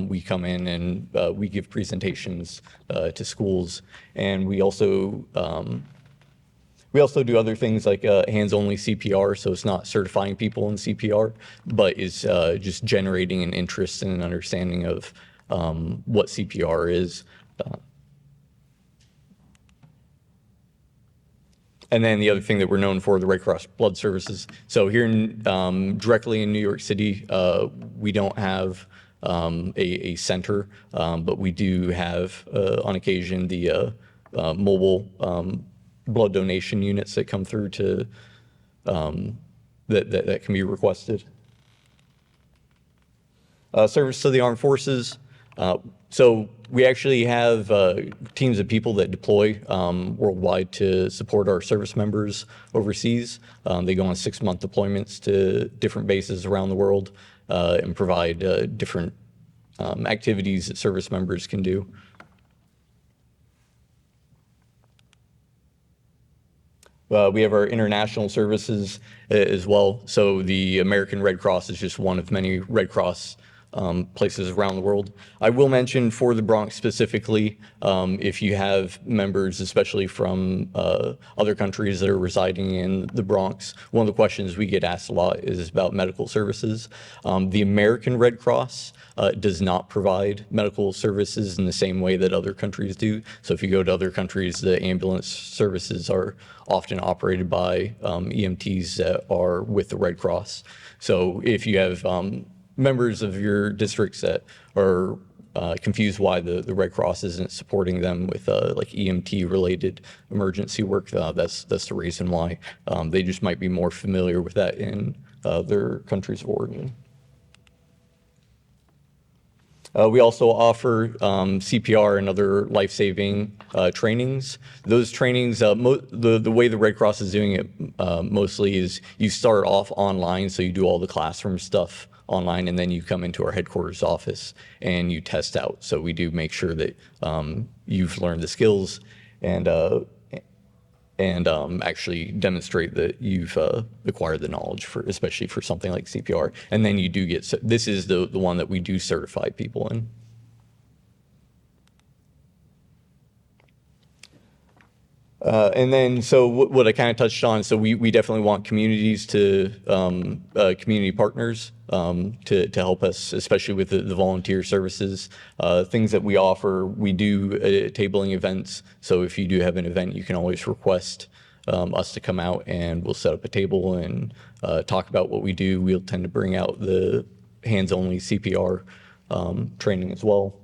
We come in and we give presentations to schools, and we also do other things like hands-only CPR, so it's not certifying people in CPR, but is just generating an interest and an understanding of what CPR is. And then the other thing that we're known for, the Red Cross Blood Services. So here directly in New York City, we don't have a center, but we do have on occasion the mobile blood donation units that come through to that can be requested. Service to the armed forces. So we actually have teams of people that deploy worldwide to support our service members overseas. They go on 6-month deployments to different bases around the world and provide different activities that service members can do. We have our international services as well. So the American Red Cross is just one of many Red Cross places around the world. I will mention for the Bronx specifically, if you have members, especially from other countries that are residing in the Bronx, one of the questions we get asked a lot is about medical services. The American Red Cross does not provide medical services in the same way that other countries do. So if you go to other countries, the ambulance services are often operated by EMTs that are with the Red Cross. So if you have members of your districts that are confused why the Red Cross isn't supporting them with like EMT related emergency work, that's the reason why. They just might be more familiar with that in their countries of origin. We also offer CPR and other life-saving trainings. Those trainings, the way the Red Cross is doing it mostly is you start off online, so you do all the classroom stuff online, and then you come into our headquarters office and you test out. So we do make sure that you've learned the skills and actually demonstrate that you've acquired the knowledge for, especially for something like CPR. And then you do get, this is the one that we do certify people in. And then, so what I kind of touched on, so we definitely want communities to, community partners to help us, especially with the volunteer services. Things that we offer, we do tabling events. So if you do have an event, you can always request us to come out and we'll set up a table and talk about what we do. We'll tend to bring out the hands-only CPR training as well.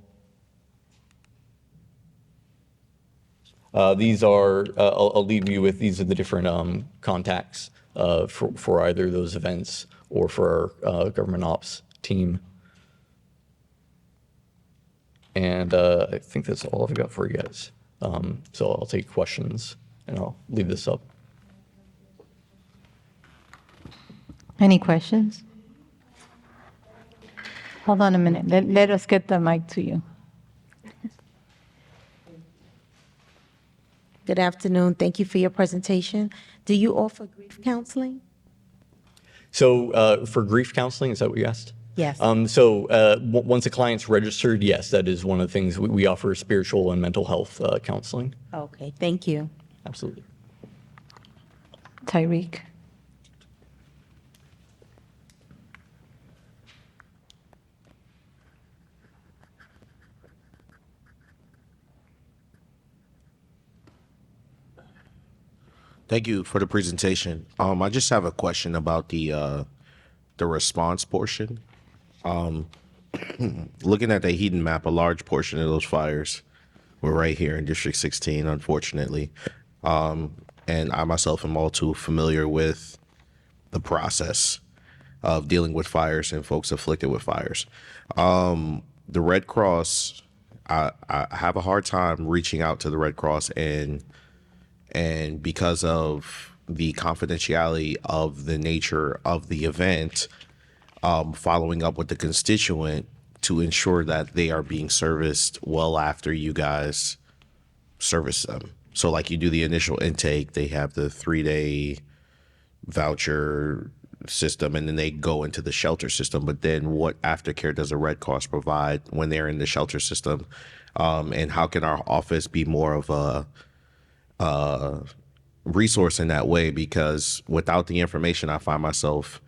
These are, I'll leave you with, these are the different contacts for either those events or for our government ops team. And I think that's all I've got for you guys. So I'll take questions and I'll leave this up. Any questions? Hold on a minute. Let us get the mic to you. Good afternoon. Thank you for your presentation. Do you offer grief counseling? So for grief counseling, is that what you asked? Yes. Once a client's registered, yes, that is one of the things we offer, spiritual and mental health counseling. Okay, thank you. Absolutely. Tyreek. Thank you for the presentation. I just have a question about the response portion. Looking at the heat map, a large portion of those fires We're right here in District 16, unfortunately. And I myself am all too familiar with the process of dealing with fires and folks afflicted with fires. The Red Cross, I have a hard time reaching out to the Red Cross, and because of the confidentiality of the nature of the event, following up with the constituent to ensure that they are being serviced well after you guys service them. So like you do the initial intake, they have the 3-day voucher system, and then they go into the shelter system. But then what aftercare does the Red Cross provide when they're in the shelter system? And how can our office be more of a resource in that way? Because without the information, I find myself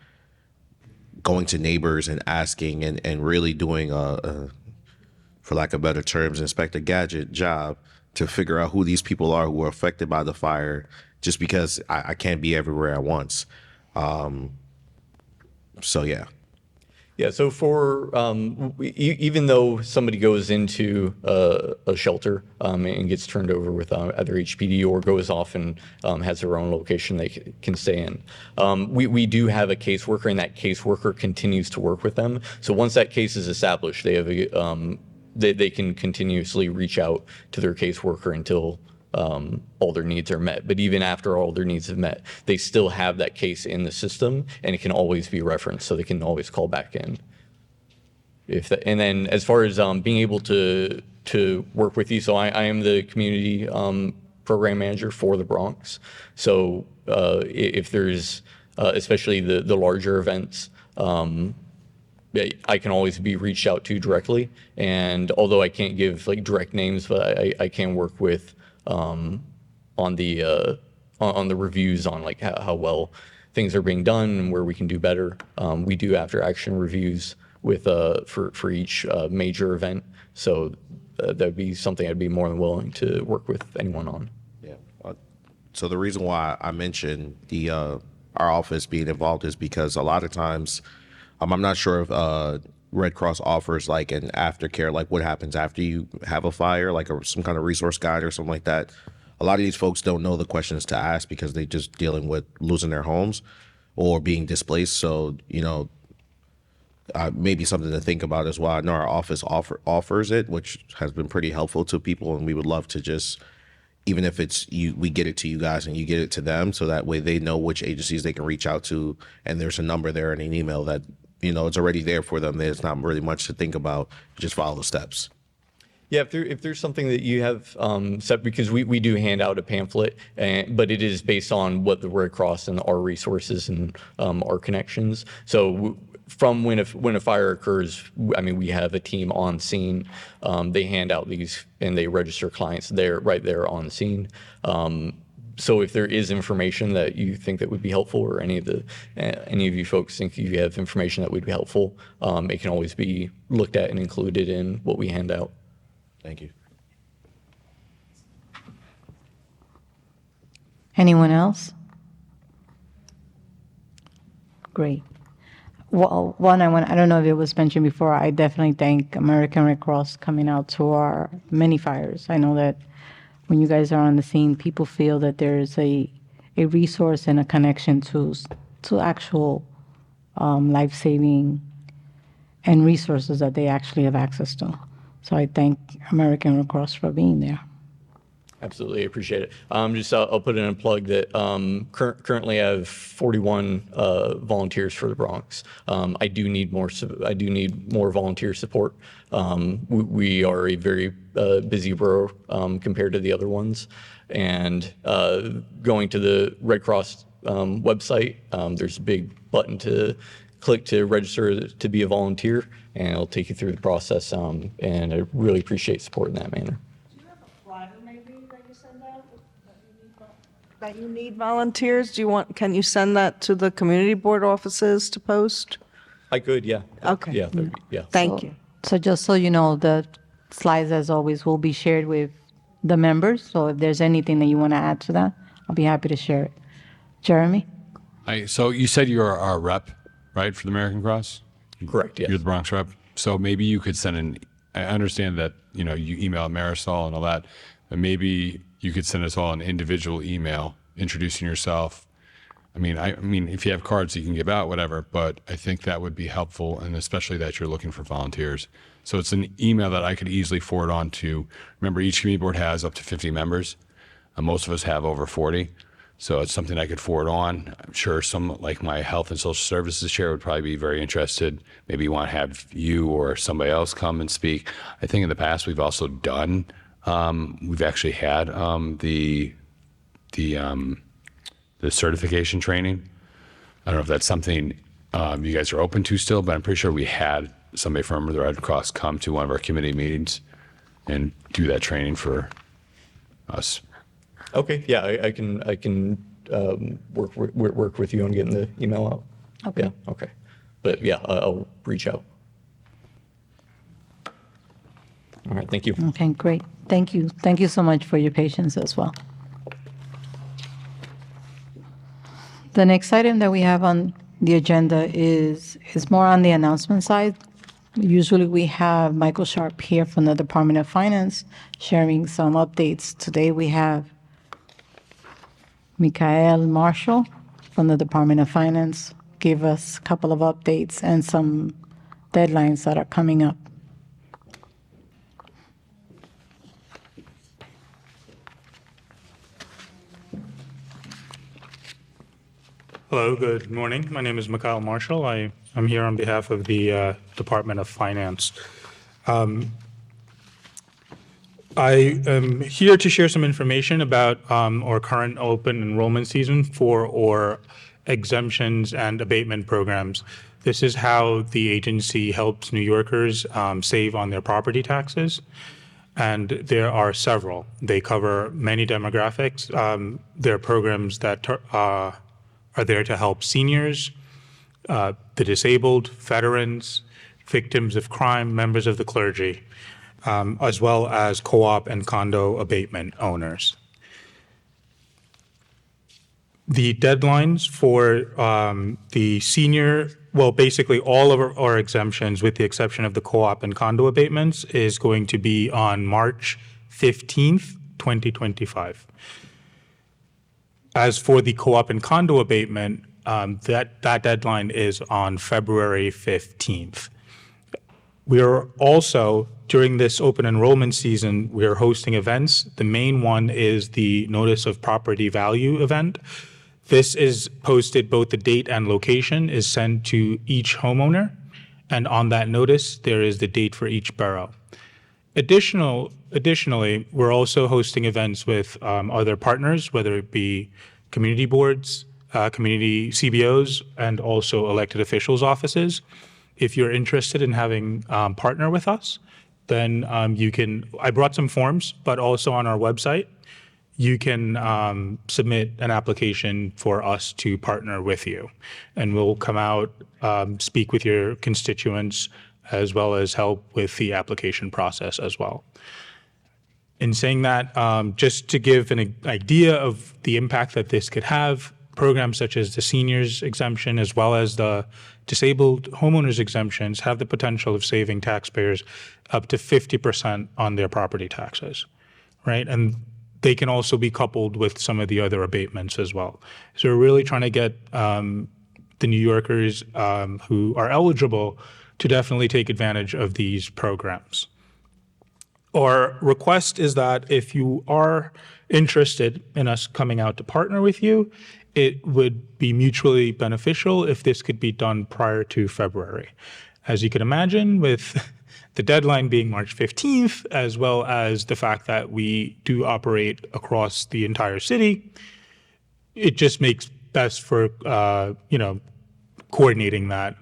going to neighbors and asking and really doing for lack of better terms, Inspector Gadget job to figure out who these people are who are affected by the fire, just because I can't be everywhere at once. So yeah. Yeah, so for even though somebody goes into a shelter and gets turned over with either HPD or goes off and has their own location they can stay in, we do have a caseworker, and that caseworker continues to work with them. So once that case is established, they have they can continuously reach out to their caseworker until all their needs are met. But even after all their needs have met, they still have that case in the system, and it can always be referenced, so they can always call back in. And then as far as being able to work with you, so I am the community program manager for the Bronx. So if there's especially the larger events, I can always be reached out to directly. And although I can't give like direct names, but I can work with on the reviews on like how well things are being done and where we can do better. We do after action reviews with for each major event. So that'd be something I'd be more than willing to work with anyone on. Yeah. So the reason why I mentioned our office being involved is because a lot of times, I'm not sure if Red Cross offers like an aftercare, like what happens after you have a fire, like some kind of resource guide or something like that. A lot of these folks don't know the questions to ask because they're just dealing with losing their homes or being displaced. So, maybe something to think about as well. I know our office offers it, which has been pretty helpful to people, and we would love to just, even if it's we get it to you guys and you get it to them, so that way they know which agencies they can reach out to, and there's a number there and an email that it's already there for them. There's not really much to think about. Just follow the steps. Yeah, if there's something that you have set, because we do hand out a pamphlet, but it is based on what the Red Cross and our resources and our connections. So from when a fire occurs, I mean, we have a team on scene. They hand out these and they register clients right there on scene. So if there is information that you think that would be helpful, or any of you folks think you have information that would be helpful, it can always be looked at and included in what we hand out. Thank you. Anyone else? Great. Well, I don't know if it was mentioned before, I definitely thank American Red Cross coming out to our many fires. I know that when you guys are on the scene, people feel that there's a resource and a connection to actual life-saving and resources that they actually have access to. So I thank American Red Cross for being there. Absolutely, appreciate it. I'll put in a plug that currently I have 41 volunteers for the Bronx. I do need more volunteer support. We are a very busy borough compared to the other ones, and going to the Red Cross website, there's a big button to click to register to be a volunteer, and it'll take you through the process. And I really appreciate support in that manner. That you need volunteers? Can you send that to the community board offices to post? I could, yeah. Okay. Yeah, yeah. Thank you. So just so you know, the slides, as always, will be shared with the members. So if there's anything that you want to add to that, I'll be happy to share it. Jeremy? So you said you're our rep, right, for the American Cross? Correct, yes. You're the Bronx rep. So maybe you could send an I understand that, you email Marisol and all that, but maybe you could send us all an individual email introducing yourself. I mean, if you have cards you can give out, whatever, but I think that would be helpful, and especially that you're looking for volunteers. So it's an email that I could easily forward on to, remember, each community board has up to 50 members. Most of us have over 40. So it's something I could forward on. I'm sure some, like my health and social services chair, would probably be very interested. Maybe you want to have you or somebody else come and speak. I think in the past we've also done, we've actually had the certification training. I don't know if that's something you guys are open to still, but I'm pretty sure we had somebody from the Red Cross come to one of our committee meetings and do that training for us. Okay, yeah, I can work with you on getting the email out. Okay. Yeah, okay. But yeah, I'll reach out. All right, thank you. Okay, great. Thank you. Thank you so much for your patience as well. The next item that we have on the agenda is more on the announcement side. Usually we have Michael Sharp here from the Department of Finance sharing some updates. Today we have Mikael Marshall from the Department of Finance give us a couple of updates and some deadlines that are coming up. Hello, good morning. My name is Mikhail Marshall. I'm here on behalf of the Department of Finance. I am here to share some information about our current open enrollment season for our exemptions and abatement programs. This is how the agency helps New Yorkers save on their property taxes. And there are several. They cover many demographics. There are programs that are there to help seniors, the disabled, veterans, victims of crime, members of the clergy, as well as co-op and condo abatement owners. The deadlines for the senior, well, basically all of our exemptions, with the exception of the co-op and condo abatements, is going to be on March 15th, 2025. As for the co-op and condo abatement, that deadline is on February 15th. We are also, during this open enrollment season, we are hosting events. The main one is the Notice of Property Value event. This is posted, both the date and location is sent to each homeowner. And on that notice, there is the date for each borough. Additionally, we're also hosting events with other partners, whether it be community boards, community CBOs, and also elected officials' offices. If you're interested in having partner with us, then you can, I brought some forms, but also on our website, you can submit an application for us to partner with you. And we'll come out, speak with your constituents, as well as help with the application process as well. In saying that, just to give an idea of the impact that this could have, programs such as the seniors exemption as well as the disabled homeowners exemptions have the potential of saving taxpayers up to 50% on their property taxes, right? And they can also be coupled with some of the other abatements as well. So we're really trying to get the New Yorkers who are eligible to definitely take advantage of these programs. Our request is that if you are interested in us coming out to partner with you, it would be mutually beneficial if this could be done prior to February. As you can imagine, with the deadline being March 15th, as well as the fact that we do operate across the entire city, it just makes best for, coordinating that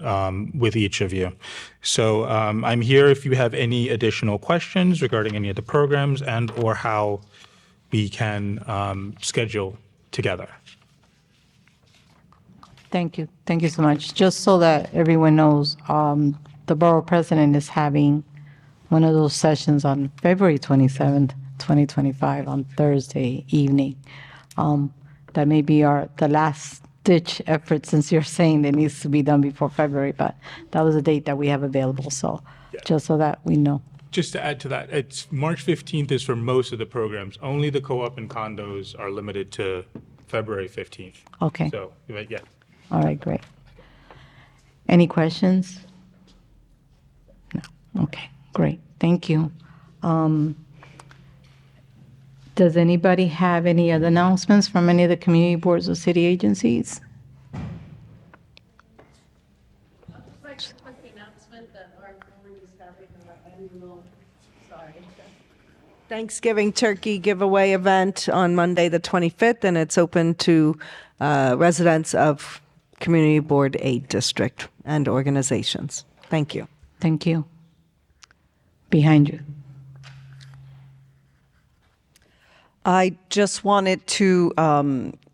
with each of you. So I'm here if you have any additional questions regarding any of the programs and or how we can schedule together. Thank you. Thank you so much. Just so that everyone knows, the borough president is having one of those sessions on February 27th, 2025, on Thursday evening. That may be the last ditch effort, since you're saying it needs to be done before February, but that was a date that we have available. So just so that we know. Just to add to that, it's March 15th is for most of the programs. Only the co-op and condos are limited to February 15th. Okay. So, yeah. All right, great. Any questions? No. Okay, great. Thank you. Does anybody have any other announcements from any of the community boards or city agencies? Thanksgiving turkey giveaway event on Monday, the 25th, and it's open to residents of Community Board 8 District and organizations. Thank you. Thank you. Behind you. I just wanted to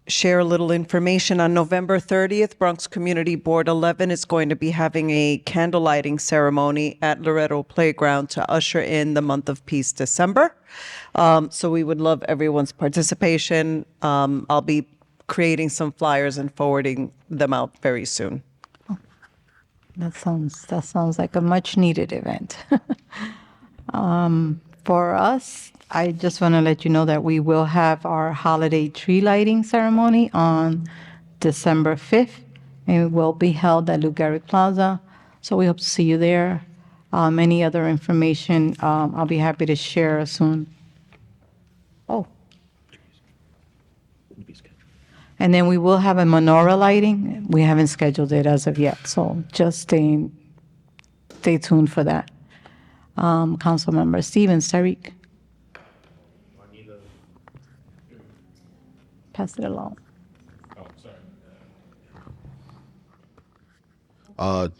share a little information. On November 30th, Bronx Community Board 11 is going to be having a candle lighting ceremony at Loretto Playground to usher in the month of peace, December. So we would love everyone's participation. I'll be creating some flyers and forwarding them out very soon. That sounds like a much needed event. For us, I just want to let you know that we will have our holiday tree lighting ceremony on December 5th, and it will be held at Lou Gehrig Plaza. So we hope to see you there. Any other information, I'll be happy to share soon. Oh. And then we will have a menorah lighting. We haven't scheduled it as of yet, so just stay tuned for that. Councilmember Stevens, Tariq. Pass it along. Our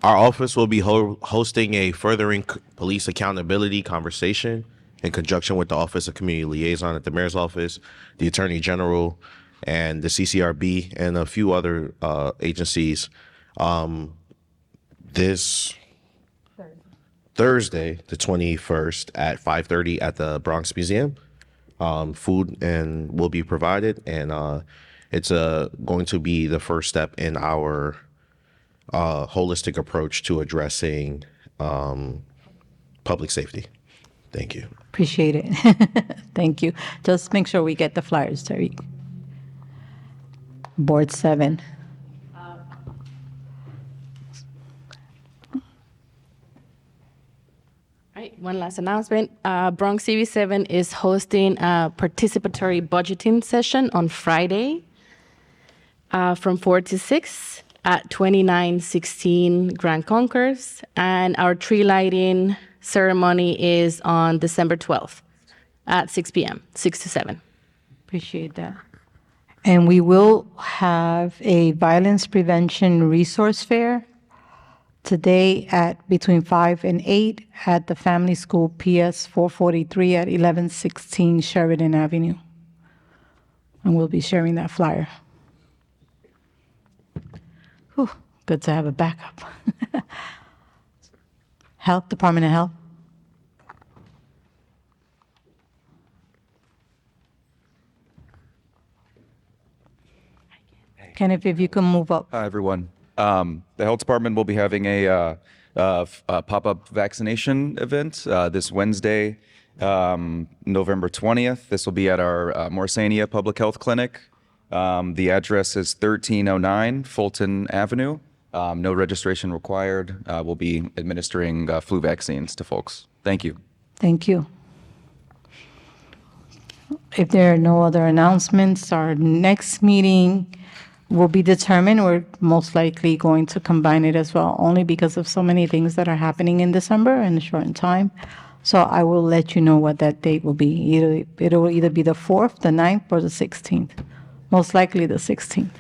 office will be hosting a furthering police accountability conversation in conjunction with the Office of Community Liaison at the Mayor's Office, the Attorney General, and the CCRB, and a few other agencies. This Thursday, the 21st, at 5:30 at the Bronx Museum. Food and will be provided, and it's going to be the first step in our holistic approach to addressing public safety. Thank you. Appreciate it. Thank you. Just make sure we get the flyers, Tariq. Board 7. All right, one last announcement. Bronx CV7 is hosting a participatory budgeting session on Friday from 4 to 6 at 2916 Grand Concourse. And our tree lighting ceremony is on December 12th at 6 p.m., 6 to 7. Appreciate that. And we will have a violence prevention resource fair today at between 5 and 8 at the Family School PS 443 at 1116 Sheridan Avenue. And we'll be sharing that flyer. Whew, good to have a backup. Health, Department of Health. Kenneth, if you can move up. Hi, everyone. The health department will be having a pop-up vaccination event this Wednesday, November 20th. This will be at our Morsania Public Health Clinic. The address is 1309 Fulton Avenue. No registration required. We'll be administering flu vaccines to folks. Thank you. Thank you. If there are no other announcements, our next meeting will be determined. We're most likely going to combine it as well, only because of so many things that are happening in December in a short time. So I will let you know what that date will be. It will either be the 4th, the 9th, or the 16th. Most likely the 16th.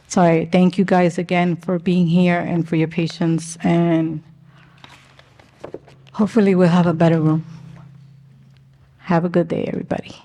So thank you guys again for being here and for your patience, and hopefully we'll have a better room. Have a good day, everybody.